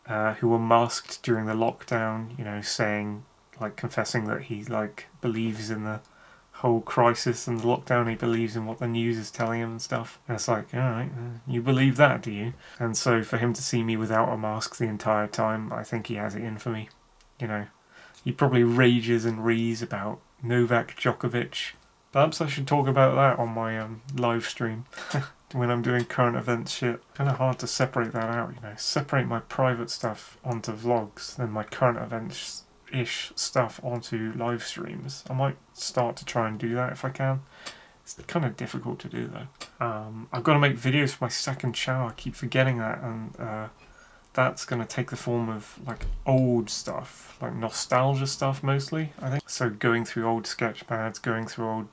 who were masked during the lockdown, saying, like, confessing that he, like, believes in the whole crisis and the lockdown, he believes in what the news is telling him and stuff. And it's like, alright, you believe that, do you? And so for him to see me without a mask the entire time, I think he has it in for me. He probably rages and rees about Novak Djokovic. Perhaps I should talk about that on my live stream when I'm doing current events shit. Kind of hard to separate that out, separate my private stuff onto vlogs, then my current events-ish stuff onto live streams. I might start to try and do that if I can. It's kind of difficult to do though. I've got to make videos for my second channel, I keep forgetting that, and that's going to take the form of, like, old stuff, like nostalgia stuff mostly, I think. So going through old sketchpads, going through old,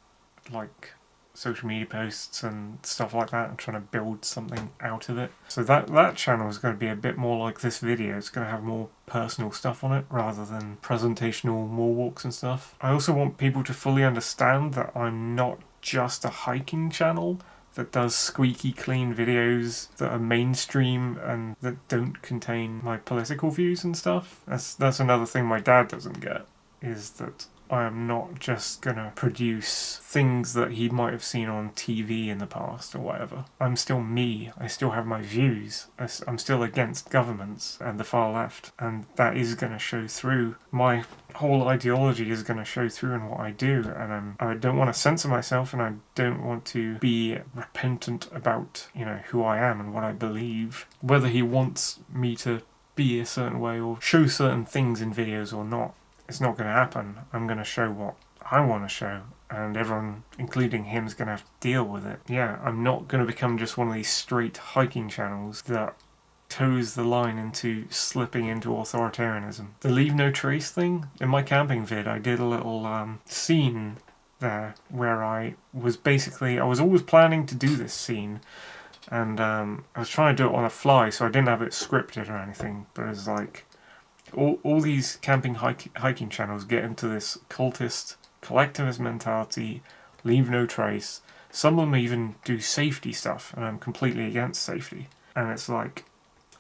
like, social media posts and stuff like that, and trying to build something out of it. So that channel is going to be a bit more like this video. It's going to have more personal stuff on it rather than presentational mall walks and stuff. I also want people to fully understand that I'm not just a hiking channel that does squeaky clean videos that are mainstream and that don't contain my political views and stuff. That's another thing my dad doesn't get, is that I am not just gonna produce things that he might have seen on TV in the past or whatever. I'm still me. I still have my views. I'm still against governments and the far left, and that is gonna show through. My whole ideology is gonna show through in what I do, and I don't want to censor myself, and I don't want to be repentant about, who I am and what I believe. Whether he wants me to be a certain way or show certain things in videos or not, it's not going to happen. I'm going to show what I want to show, and everyone, including him, is going to have to deal with it. Yeah, I'm not going to become just one of these straight hiking channels that toes the line into slipping into authoritarianism. The leave no trace thing, in my camping vid, I did a little scene there where I was always planning to do this scene, and I was trying to do it on the fly, so I didn't have it scripted or anything, but it was like, all these camping hiking channels get into this cultist, collectivist mentality, leave no trace. Some of them even do safety stuff, and I'm completely against safety. And it's like,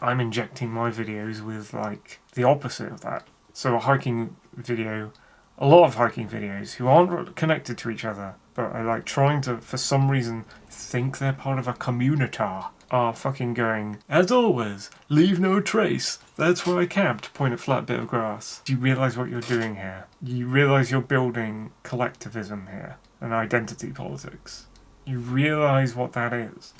I'm injecting my videos with like the opposite of that. So a hiking video, a lot of hiking videos who aren't connected to each other, but are like trying to, for some reason, think they're part of a community, are fucking going, as always, leave no trace. That's where I camped, point at flat bit of grass. Do you realise what you're doing here? You realise you're building collectivism here, and identity politics. You realise what that is.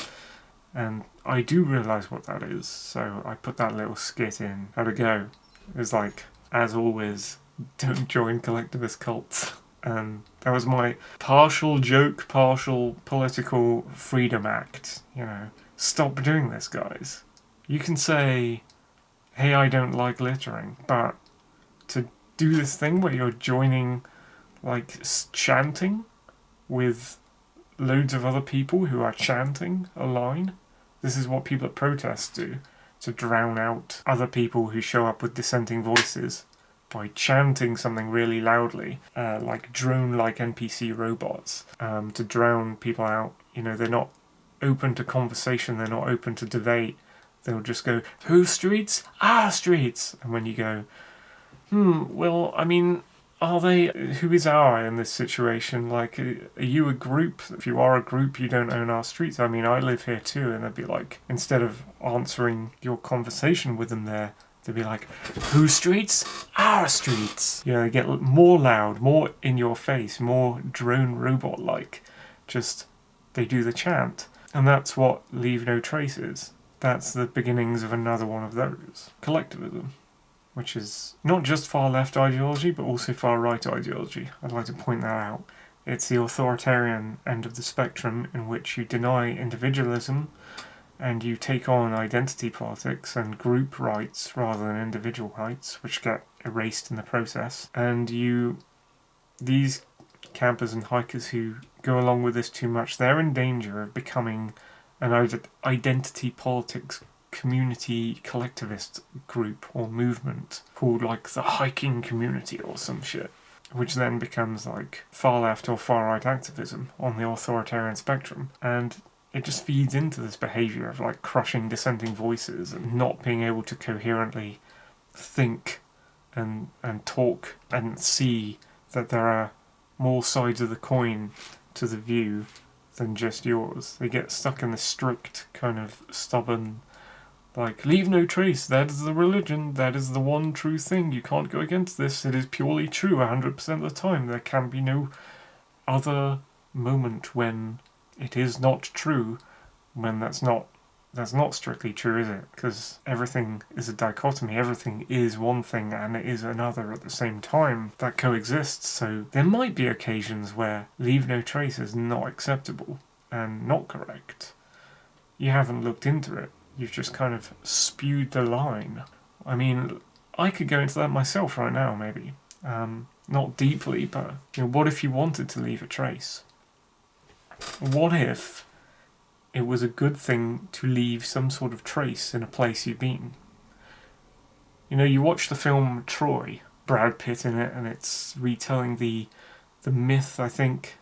And I do realise what that is, so I put that little skit in. How'd it go? It was like, as always, don't join collectivist cults. And that was my partial joke, partial political freedom act. You know, stop doing this, guys. You can say, hey, I don't like littering, but to do this thing where you're joining, like, chanting with loads of other people who are chanting a line. This is what people at protests do, to drown out other people who show up with dissenting voices by chanting something really loudly, like drone-like NPC robots, to drown people out. You know, they're not open to conversation, they're not open to debate. They'll just go, whose streets? Our streets! And when you go, well, I mean, are they, who is our in this situation? Like, are you a group? If you are a group, you don't own our streets. I mean, I live here too, and they'd be like, instead of answering your conversation with them there, they'd be like, whose streets? Our streets! You know, they get more loud, more in your face, more drone robot-like. Just, they do the chant. And that's what Leave No Trace is. That's the beginnings of another one of those. Collectivism. Which is not just far-left ideology, but also far-right ideology. I'd like to point that out. It's the authoritarian end of the spectrum in which you deny individualism and you take on identity politics and group rights rather than individual rights, which get erased in the process. And these campers and hikers who go along with this too much, they're in danger of becoming an identity politics community collectivist group or movement called like the hiking community or some shit, which then becomes like far left or far right activism on the authoritarian spectrum. And it just feeds into this behaviour of like crushing dissenting voices and not being able to coherently think and talk and see that there are more sides of the coin to the view than just yours. They get stuck in this strict kind of stubborn, like, leave no trace, that is the religion, that is the one true thing, you can't go against this, it is purely true 100% of the time, there can be no other moment when it is not true, when that's not strictly true, is it? Because everything is a dichotomy, everything is one thing and it is another at the same time that coexists, so there might be occasions where leave no trace is not acceptable and not correct. You haven't looked into it. You've just kind of spewed the line. I mean, I could go into that myself right now, maybe. Not deeply, but you know, what if you wanted to leave a trace? What if it was a good thing to leave some sort of trace in a place you've been? You know, you watch the film Troy, Brad Pitt in it, and it's retelling the myth, I think,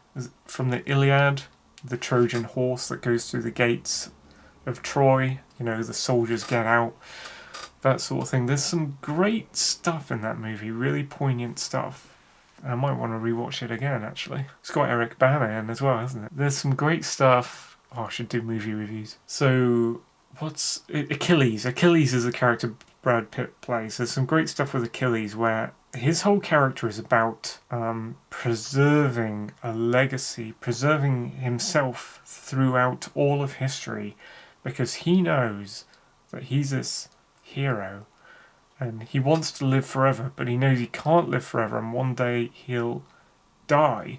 from the Iliad, the Trojan horse that goes through the gates of Troy. You know, the soldiers get out, that sort of thing. There's some great stuff in that movie, really poignant stuff. I might want to rewatch it again, actually. It's got Eric Bana in as well, hasn't it? There's some great stuff. Oh, I should do movie reviews. So, what's Achilles? Achilles is a character Brad Pitt plays. There's some great stuff with Achilles where his whole character is about preserving a legacy, preserving himself throughout all of history, because he knows that he's this hero and he wants to live forever, but he knows he can't live forever and one day he'll die,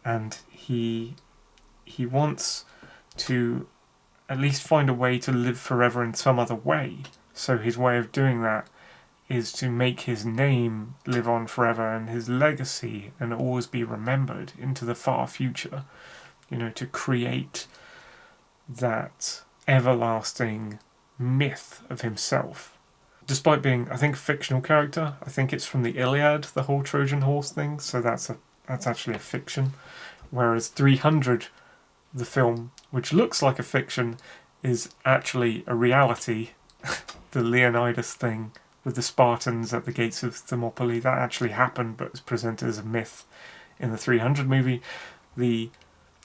and he wants to at least find a way to live forever in some other way. So his way of doing that is to make his name live on forever and his legacy and always be remembered into the far future. You know, to create that everlasting myth of himself. Despite being, I think, a fictional character, I think it's from the Iliad, the whole Trojan horse thing, so that's actually a fiction. Whereas 300, the film, which looks like a fiction, is actually a reality the Leonidas thing with the Spartans at the gates of Thermopylae, that actually happened, but was presented as a myth in the 300 movie. The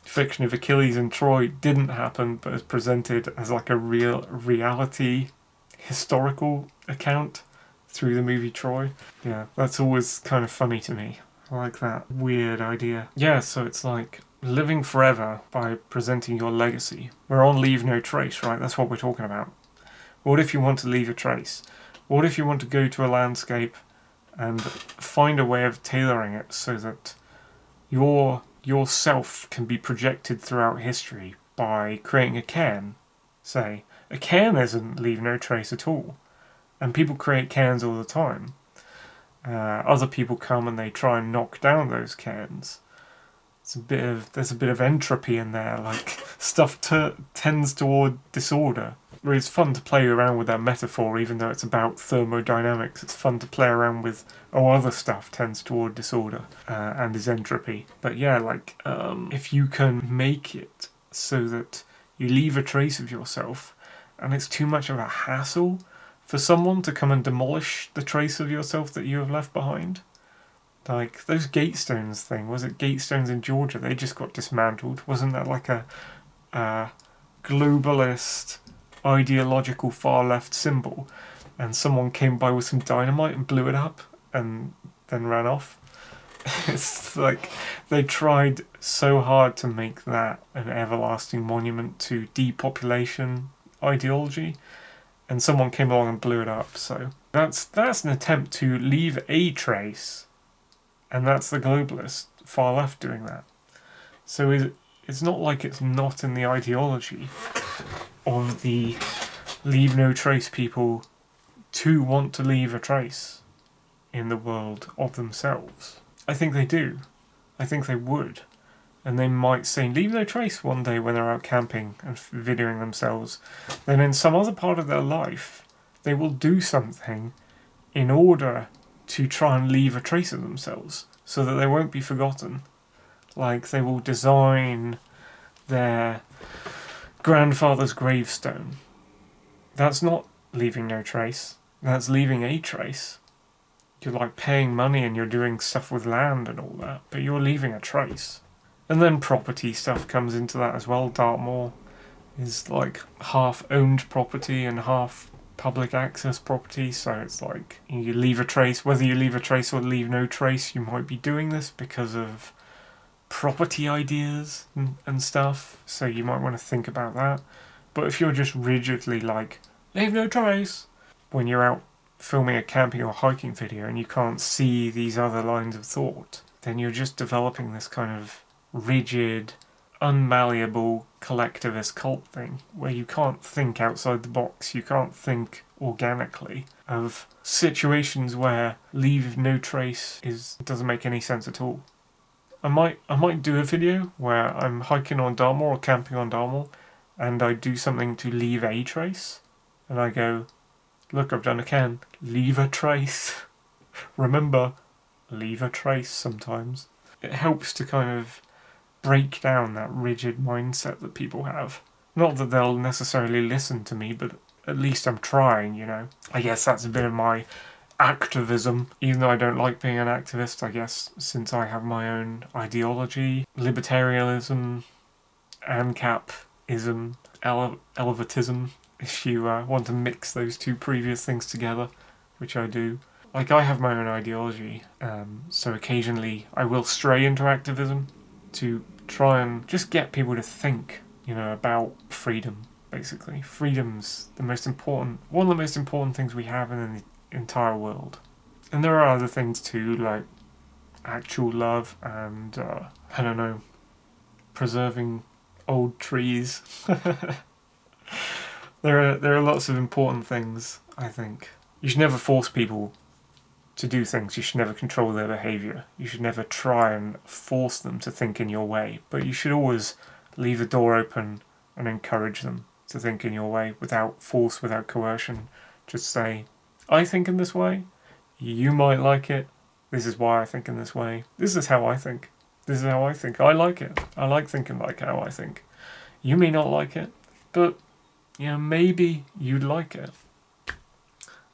fiction of Achilles and Troy didn't happen, but is presented as like a real reality historical account through the movie Troy. Yeah, that's always kind of funny to me. I like that weird idea. Yeah, so it's like living forever by presenting your legacy. We're on Leave No Trace, right? That's what we're talking about. What if you want to leave a trace? What if you want to go to a landscape and find a way of tailoring it so that yourself can be projected throughout history by creating a cairn, say. A cairn isn't Leave No Trace at all. And people create cairns all the time. Other people come and they try and knock down those cairns. There's a bit of entropy in there, like stuff tends toward disorder. It's fun to play around with that metaphor, even though it's about thermodynamics. It's fun to play around with, other stuff tends toward disorder and is entropy. But yeah, like, if you can make it so that you leave a trace of yourself, and it's too much of a hassle for someone to come and demolish the trace of yourself that you have left behind. Like, those Gatestones thing, was it Gatestones in Georgia? They just got dismantled. Wasn't that like a globalist, ideological far-left symbol? And someone came by with some dynamite and blew it up and then ran off. It's like they tried so hard to make that an everlasting monument to depopulation ideology, and someone came along and blew it up. So that's an attempt to leave a trace. And that's the globalist far left doing that. So it's not like it's not in the ideology of the Leave No Trace people to want to leave a trace in the world of themselves. I think they do. I think they would. And they might say Leave No Trace one day when they're out camping and videoing themselves. Then in some other part of their life, they will do something in order to try and leave a trace of themselves so that they won't be forgotten. Like, they will design their grandfather's gravestone. That's not leaving no trace. That's leaving a trace. You're like paying money and you're doing stuff with land and all that, but you're leaving a trace. And then property stuff comes into that as well. Dartmoor is like half owned property and half public access property, so it's like you leave a trace. Whether you leave a trace or leave no trace, you might be doing this because of property ideas and stuff, so you might want to think about that. But if you're just rigidly like, leave no trace, when you're out filming a camping or hiking video and you can't see these other lines of thought, then you're just developing this kind of rigid, unmalleable collectivist cult thing where you can't think outside the box, you can't think organically of situations where leave no trace doesn't make any sense at all. I might do a video where I'm hiking on Dartmoor or camping on Dartmoor and I do something to leave a trace and I go, look, I've done a cairn, leave a trace. Remember, leave a trace sometimes. It helps to kind of break down that rigid mindset that people have. Not that they'll necessarily listen to me, but at least I'm trying, you know. I guess that's a bit of my activism, even though I don't like being an activist, I guess, since I have my own ideology. Libertarianism, ANCAPism, elevatism, if you want to mix those two previous things together, which I do. Like, I have my own ideology, so occasionally I will stray into activism to try and just get people to think, you know, about freedom, basically. Freedom's one of the most important things we have in the entire world. And there are other things too, like actual love and, I don't know, preserving old trees. There are lots of important things, I think. You should never force people to do things. You should never control their behaviour. You should never try and force them to think in your way. But you should always leave the door open and encourage them to think in your way without force, without coercion. Just say, I think in this way. You might like it. This is why I think in this way. This is how I think. This is how I think. I like it. I like thinking like how I think. You may not like it, but, you know, maybe you'd like it.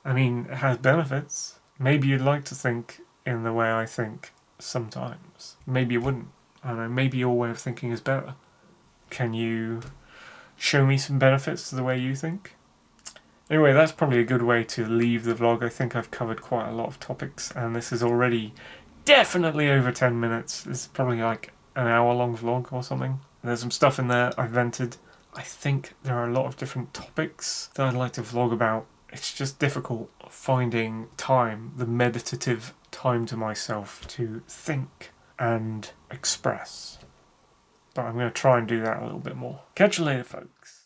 I mean, it has benefits. Maybe you'd like to think in the way I think sometimes. Maybe you wouldn't. I don't know, maybe your way of thinking is better. Can you show me some benefits to the way you think? Anyway, that's probably a good way to leave the vlog. I think I've covered quite a lot of topics, and this is already definitely over 10 minutes. This is probably like an hour-long vlog or something. There's some stuff in there I've vented. I think there are a lot of different topics that I'd like to vlog about. It's just difficult finding time, the meditative time to myself to think and express. But I'm going to try and do that a little bit more. Catch you later, folks.